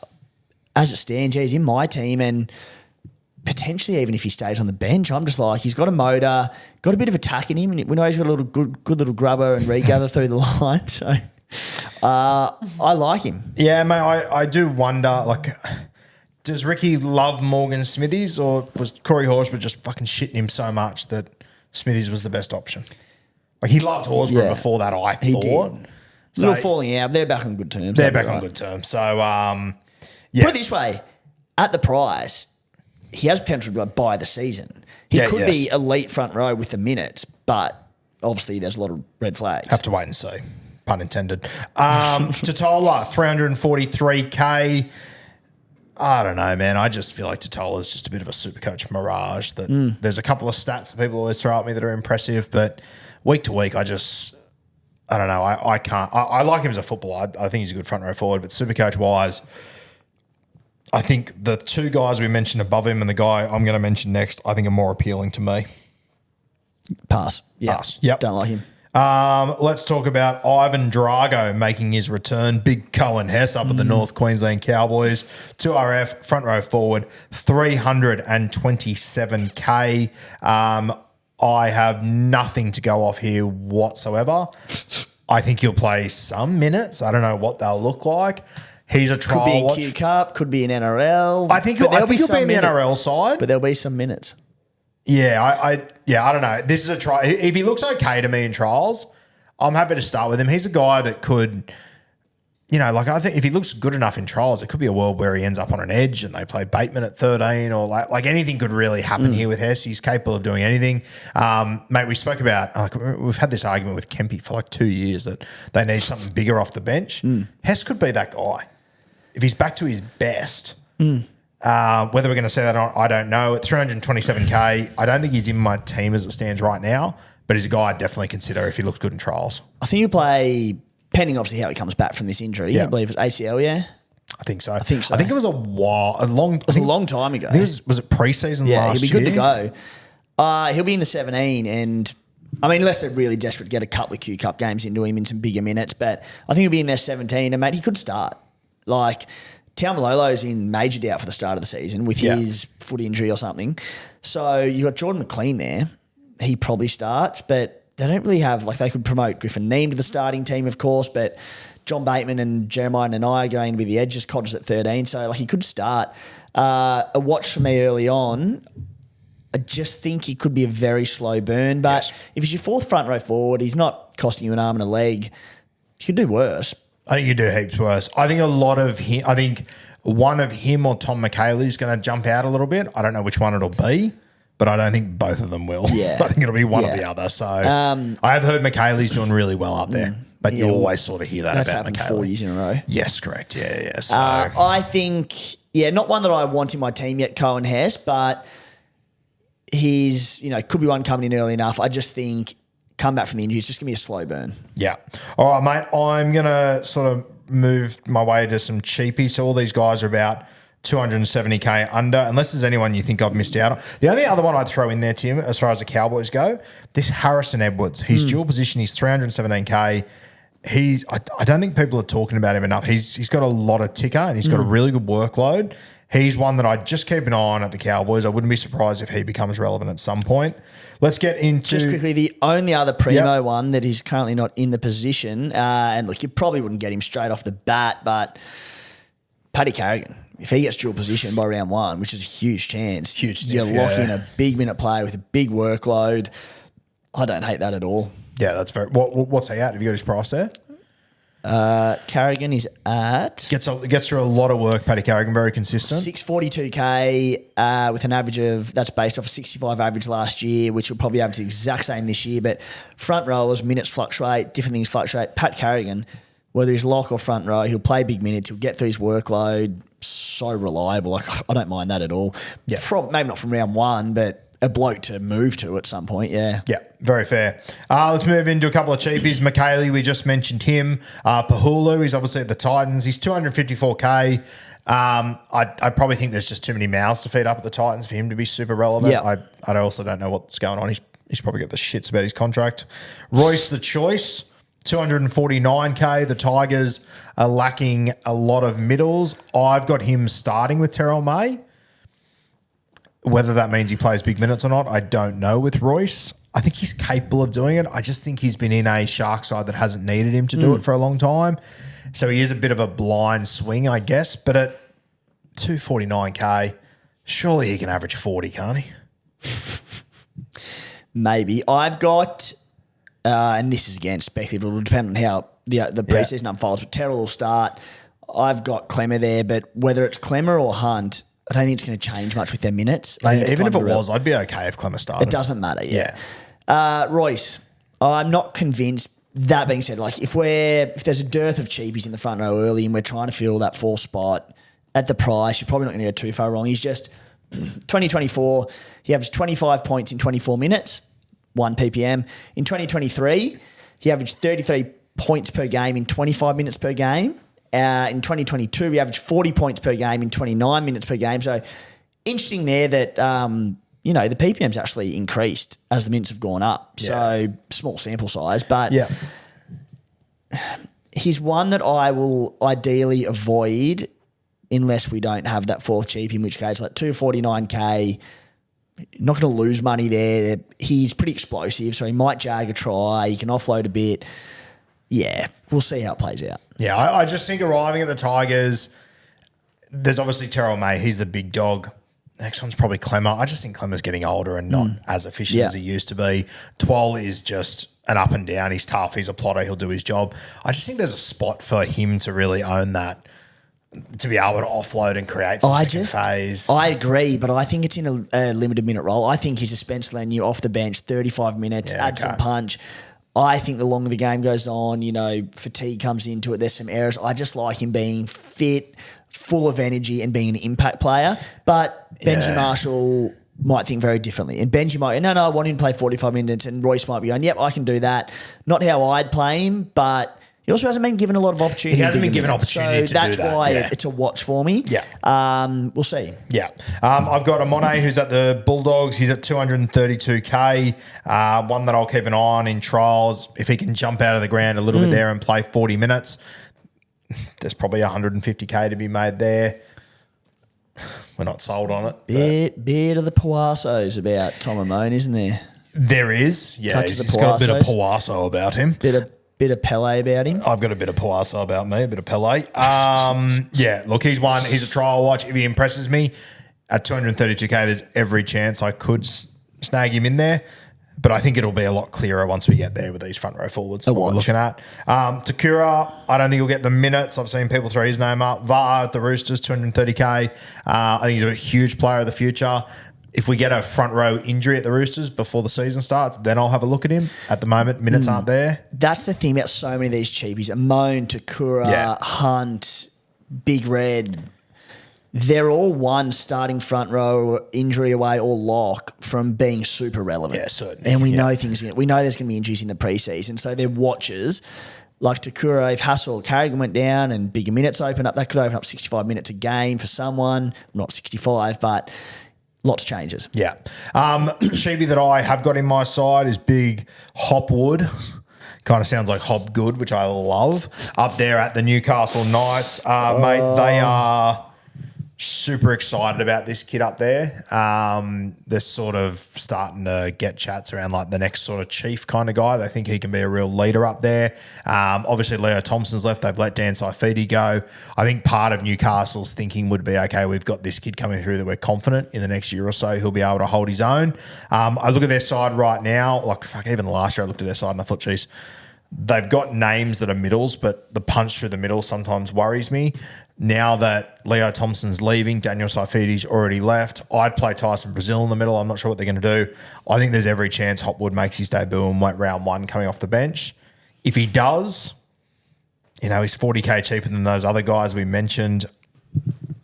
as it stands, he's in my team, and potentially even if he stays on the bench, I'm just like, he's got a motor, got a bit of attack in him, and we know he's got a little good little grubber and regather through the line. So I like him.
Yeah, mate, I do wonder, does Ricky love Morgan Smithies, or was Corey Horsburgh just fucking shitting him so much that Smithies was the best option? He loved Horsburgh before that, I thought.
He did. So they're falling out. They're back on good terms.
They're back on good terms. So, yeah.
Put it this way. At the price, he has potential to buy the season. He could be elite front row with the minutes, but obviously there's a lot of red flags.
Have to wait and see. Pun intended. Totola, 343K. I don't know, man. I just feel like Totola is just a bit of a SuperCoach mirage. That there's a couple of stats that people always throw at me that are impressive, but week to week, I don't know. I can't. I like him as a footballer. I think he's a good front row forward, but SuperCoach wise, I think the 2 guys we mentioned above him and the guy I'm going to mention next, I think are more appealing to me.
Pass. Yeah.
Pass. Yep.
Don't like him.
Let's talk about Ivan Drago making his return. Big Cohen Hess up at the North Queensland Cowboys. 2RF, front row forward, 327K. I have nothing to go off here whatsoever. I think he'll play some minutes. I don't know what they'll look like. He's a trial
Could be in
watch.
Q Cup, could be in NRL.
I think he'll be in the NRL side.
But there'll be some minutes.
I don't know. This is a try. If he looks okay to me in trials, I'm happy to start with him. He's a guy that could, I think if he looks good enough in trials, it could be a world where he ends up on an edge and they play Bateman at 13 or like anything could really happen here with Hess. He's capable of doing anything. Mate, we spoke about, we've had this argument with Kempy for like 2 years that they need something bigger off the bench. Hess could be that guy. If he's back to his best, whether we're going to say that or not, I don't know. At 327K, I don't think he's in my team as it stands right now, but he's a guy I'd definitely consider if he looks good in trials.
I think he'll play, depending obviously how he comes back from this injury. I believe it's ACL, yeah?
I think so. I think it was a long
time ago.
I think was it preseason last year?
Yeah, he'll be good to go. He'll be in the 17 and, unless they're really desperate to get a couple of Q Cup games into him in some bigger minutes, but I think he'll be in their 17 and, mate, he could start. Like, Taumalolo's in major doubt for the start of the season with his foot injury or something. So you've got Jordan McLean there. He probably starts, but they don't really have, they could promote Griffin Neame to the starting team, of course, but John Bateman and Jeremiah Nanai are going to be the edges, Codgers at 13. So, he could start. A watch for me early on, I just think he could be a very slow burn. But if he's your fourth front row forward, he's not costing you an arm and a leg. You could do worse.
I think you do heaps worse. I think one of him or Tom McHaley is going to jump out a little bit. I don't know which one it'll be, but I don't think both of them will. Yeah. I think it'll be one or the other. So I have heard McHaley's doing really well up there, but you always sort of hear that about McHaley. 4 years in a row. Yes, correct. Yeah. So
I think, not one that I want in my team yet, Cohen Hess, but he's, could be one coming in early enough. I just think come back from the injury, it's just going to be a slow burn.
Yeah. All right, mate, I'm going to sort of move my way to some cheapies. So all these guys are about 270K under, unless there's anyone you think I've missed out on. The only other one I'd throw in there, Tim, as far as the Cowboys go, this Harrison Edwards. He's dual position. He's 317K. I don't think people are talking about him enough. He's got a lot of ticker and he's got a really good workload. He's one that I'd just keep an eye on at the Cowboys. I wouldn't be surprised if he becomes relevant at some point. Let's get into...
Just quickly, the only other primo one that is currently not in the position, and look, you probably wouldn't get him straight off the bat, but Paddy Carrigan, if he gets dual position by round one, which is a huge chance, you lock in a big minute player with a big workload. I don't hate that at all.
Yeah, that's very... What's he at? Have you got his price there?
Carrigan is at...
Gets through a lot of work, Paddy Carrigan, very consistent.
642K with an average of... That's based off a 65 average last year, which will probably average the exact same this year. But front rowers, minutes fluctuate, different things fluctuate. Pat Carrigan, whether he's lock or front row, he'll play big minutes, he'll get through his workload. So reliable. I don't mind that at all. Yeah. Maybe not from round one, but... a bloke to move to at some point, yeah.
Yeah, very fair. Let's move into a couple of cheapies. McHaley, we just mentioned him. Pahulu, he's obviously at the Titans. He's 254K. I probably think there's just too many mouths to feed up at the Titans for him to be super relevant. Yeah. I also don't know what's going on. He's probably got the shits about his contract. Royce the Choice, 249K. The Tigers are lacking a lot of middles. I've got him starting with Terrell May. Whether that means he plays big minutes or not, I don't know with Royce. I think he's capable of doing it. I just think he's been in a Shark side that hasn't needed him to do it for a long time. So he is a bit of a blind swing, I guess. But at 249K, surely he can average 40, can't he?
Maybe. I've got, and this is again speculative, it will depend on how the preseason unfolds, but Terrell will start. I've got Clemmer there, but whether it's Clemmer or Hunt, I don't think it's going to change much with their minutes.
Even if it was, I'd be okay if Clemmer started.
It doesn't matter, Royce, I'm not convinced. That being said, if there's a dearth of cheapies in the front row early and we're trying to fill that fourth spot at the price, you're probably not going to go too far wrong. He's just 2024, he averaged 25 points in 24 minutes, 1 ppm. In 2023, he averaged 33 points per game in 25 minutes per game. In 2022, we averaged 40 points per game in 29 minutes per game. So interesting there that, the PPM's actually increased as the minutes have gone up. Yeah. So small sample size. But he's one that I will ideally avoid unless we don't have that fourth cheap, in which case, 249K, not going to lose money there. He's pretty explosive, so he might jag a try. He can offload a bit. Yeah, we'll see how it plays out.
Yeah, I just think arriving at the Tigers, there's obviously Terrell May. He's the big dog. Next one's probably Clemmer. I just think Clemmer's getting older and not as efficient as he used to be. Twal is just an up and down. He's tough. He's a plotter. He'll do his job. I just think there's a spot for him to really own that, to be able to offload and create some second phase.
I agree, but I think it's in a limited minute role. I think he's a Spencer Leniu off the bench, 35 minutes, add some punch. I think the longer the game goes on, fatigue comes into it. There's some errors. I just like him being fit, full of energy and being an impact player. But Benji Marshall might think very differently. And Benji might, no, I want him to play 45 minutes. And Royce might be going, yep, I can do that. Not how I'd play him, but he also hasn't been given a lot of opportunity.
He hasn't been given opportunity to do that.
So that's why it's a watch for me.
Yeah.
We'll see.
Yeah. I've got Amone, who's at the Bulldogs. He's at 232K. One that I'll keep an eye on in trials. If he can jump out of the ground a little bit there and play 40 minutes, there's probably 150K to be made there. We're not sold on it.
Bit of the Pawassos about Tom Amone, isn't there?
There is. Yeah, he's got a bit of Pawasso about him.
Bit of Pele about him.
I've got a bit of Pawasso about me, a bit of Pele. Yeah, look, he's one. He's a trial watch. If he impresses me at 232K, there's every chance I could snag him in there. But I think it'll be a lot clearer once we get there with these front row forwards. What we're looking at. Takura, I don't think he'll get the minutes. I've seen people throw his name up. Va'a at the Roosters, 230K. I think he's a huge player of the future. If we get a front row injury at the Roosters before the season starts, then I'll have a look at him. At the moment, minutes aren't there.
That's the thing about so many of these cheapies. Amone, Takura, Hunt, Big Red. They're all one starting front row injury away or lock from being super relevant.
Yeah, certainly.
And we know we know there's going to be injuries in the preseason. So they're watchers. Like Takura, if Hassel or Carrigan went down and bigger minutes open up, that could open up 65 minutes a game for someone. Not 65, but lots of changes.
Yeah. Sheeby that I have got in my side is big Hopwood. Kind of sounds like Hobgood, which I love. Up there at the Newcastle Knights. Mate, they are super excited about this kid up there. They're sort of starting to get chats around like the next sort of chief kind of guy. They think he can be a real leader up there. Obviously, Leo Thompson's left. They've let Dan Saifidi go. I think part of Newcastle's thinking would be, okay, we've got this kid coming through that we're confident in the next year or so he'll be able to hold his own. I look at their side right now. Like, even last year I looked at their side and I thought, geez, they've got names that are middles, but the punch through the middle sometimes worries me. Now that Leo Thompson's leaving, Daniel Saifidi's already left. I'd play Tyson Brazil in the middle. I'm not sure what they're going to do. I think there's every chance Hopwood makes his debut in round one coming off the bench. If he does, he's 40K cheaper than those other guys we mentioned.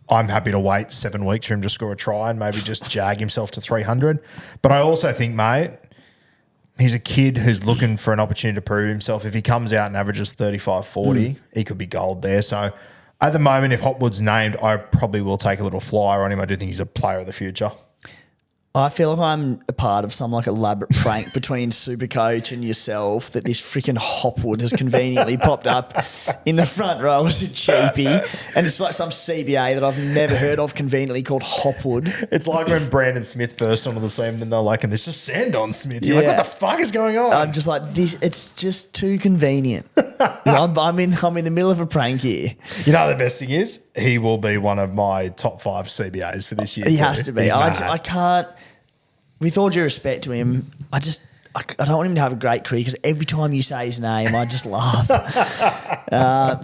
I'm happy to wait 7 weeks for him to score a try and maybe just jag himself to 300. But I also think, mate, he's a kid who's looking for an opportunity to prove himself. If he comes out and averages 35, 40, he could be gold there. So at the moment, if Hopwood's named, I probably will take a little flyer on him. I do think he's a player of the future.
I feel like I'm a part of some like elaborate prank between SuperCoach and yourself that this freaking Hopwood has conveniently popped up in the front row as a cheapie. And it's like some CBA that I've never heard of conveniently called Hopwood.
It's like when Brandon Smith burst onto the scene and they're like, and this is sand on Smith. You're like, what the fuck is going on?
I'm just like, this. It's just too convenient. I'm in the middle of a prank here.
You know, the best thing is he will be one of my top 5 CBAs for this year.
He has to be. I can't. With all due respect to him, I don't want him to have a great career because every time you say his name, I just laugh.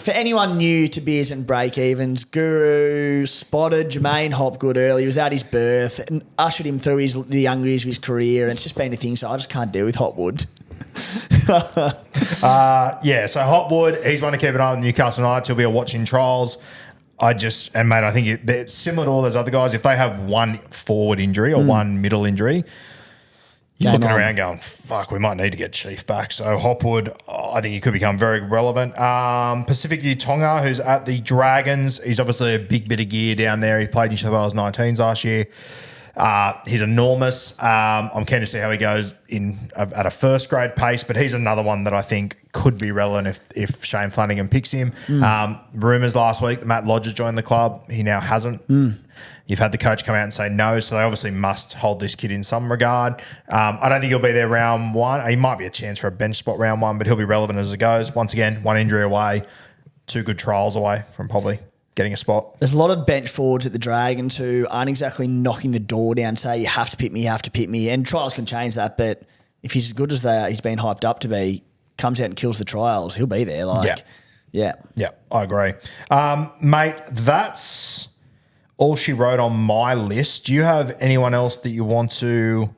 For anyone new to Beers and Breakevens, Guru spotted Jermaine Hopgood early. He was at his birth and ushered him through the younger years of his career, and it's just been a thing, so I just can't deal with Hopwood.
So Hopwood, he's one to keep an eye on Newcastle Knights. He'll be a watch in trials. I think it's similar to all those other guys. If they have one forward injury or one middle injury, you're looking around going, fuck, we might need to get Chief back. So Hopwood, I think he could become very relevant. Pacific Utonga, who's at the Dragons, he's obviously a big bit of gear down there. He played New South Wales 19s last year. He's enormous. I'm keen to see how he goes at a first grade pace, but he's another one that I think could be relevant if Shane Flanagan picks him. Rumours last week that Matt Lodge has joined the club. He now hasn't. You've had the coach come out and say no, so they obviously must hold this kid in some regard. I don't think he'll be there round one. He might be a chance for a bench spot round one, but he'll be relevant as it goes. Once again, one injury away, 2 good trials away from probably getting a spot.
There's a lot of bench forwards at the Dragons who aren't exactly knocking the door down, say you have to pick me, and trials can change that. But if he's as good as he's been hyped up to be, comes out and kills the trials, he'll be there. Yeah,
I agree, mate. That's all she wrote on my list. Do you have anyone else that you want to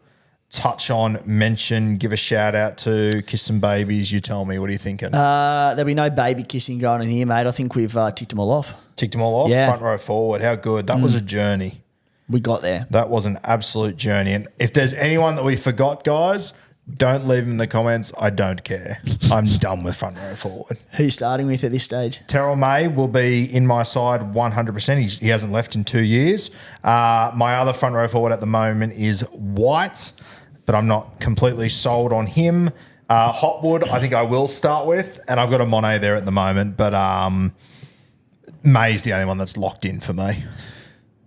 touch on, mention, give a shout out to, kiss some babies? You tell me. What are you thinking?
There'll be no baby kissing going in here, mate. I think we've ticked them all off.
Yeah. Front row forward. How good. That was a journey.
We got there.
That was an absolute journey. And if there's anyone that we forgot, guys, don't leave them in the comments. I don't care. I'm done with front row forward.
Who are you starting with at this stage?
Terrell May will be in my side 100%. He hasn't left in 2 years. My other front row forward at the moment is White, but I'm not completely sold on him. Hotwood, I think I will start with, and I've got a Monet there at the moment, but May's the only one that's locked in for me.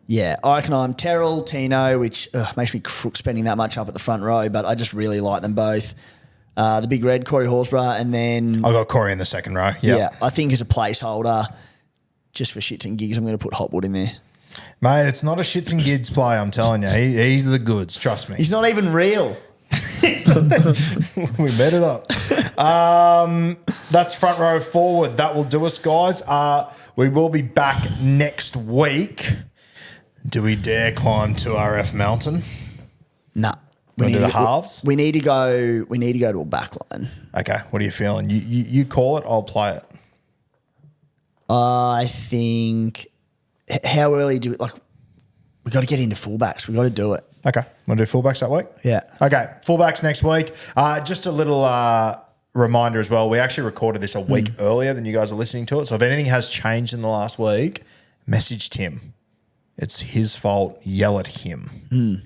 Yeah, I reckon I'm Terrell, Tino, which makes me crook spending that much up at the front row, but I just really like them both. The Big Red, Corey Horsburgh, and then...
I got Corey in the second row, Yeah,
I think as a placeholder, just for shits and gigs, I'm going to put Hotwood in there.
Mate, it's not a shits and gigs play, I'm telling you. He's the goods, trust me.
He's not even real.
We made it up. That's front row forward. That will do us, guys. We will be back next week. Do we dare climb to RF Mountain?
Nah.
We need to do the halves?
We need to go to a backline.
Okay, what are you feeling? You call it, I'll play it.
I think... How early do we... we got to get into fullbacks. We got to do it.
Okay. Want to do fullbacks that week?
Yeah.
Okay. Fullbacks next week. Just a little reminder as well. We actually recorded this a week earlier than you guys are listening to it. So if anything has changed in the last week, message Tim. It's his fault. Yell at him.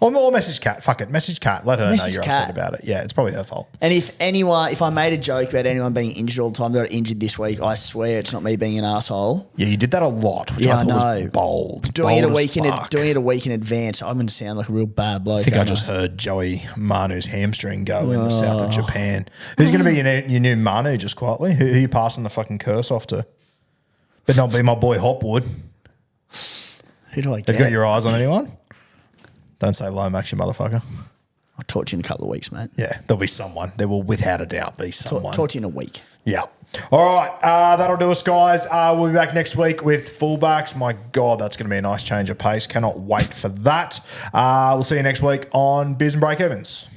Or message Kat. Fuck it. Message Kat. Let her know you're upset about it. Yeah, it's probably her fault.
And if I made a joke about anyone being injured all the time, they got injured this week, I swear it's not me being an asshole.
Yeah, you did that a lot, which I thought was bold.
Doing it a week in advance, I'm going to sound like a real bad bloke.
I think I just heard Joey Manu's hamstring go in the south of Japan. Who's going to be your new Manu, just quietly? Who are you passing the fucking curse off to? But not be my boy Hopwood.
Who do I get?
Have you got your eyes on anyone? Don't say Lomax, you motherfucker.
I'll talk to you in a couple of weeks, mate.
Yeah, there'll be someone. There will, without a doubt, be someone.
Talk to you in a week.
Yeah. All right, that'll do us, guys. We'll be back next week with fullbacks. My God, that's going to be a nice change of pace. Cannot wait for that. We'll see you next week on Beers and Breakevens.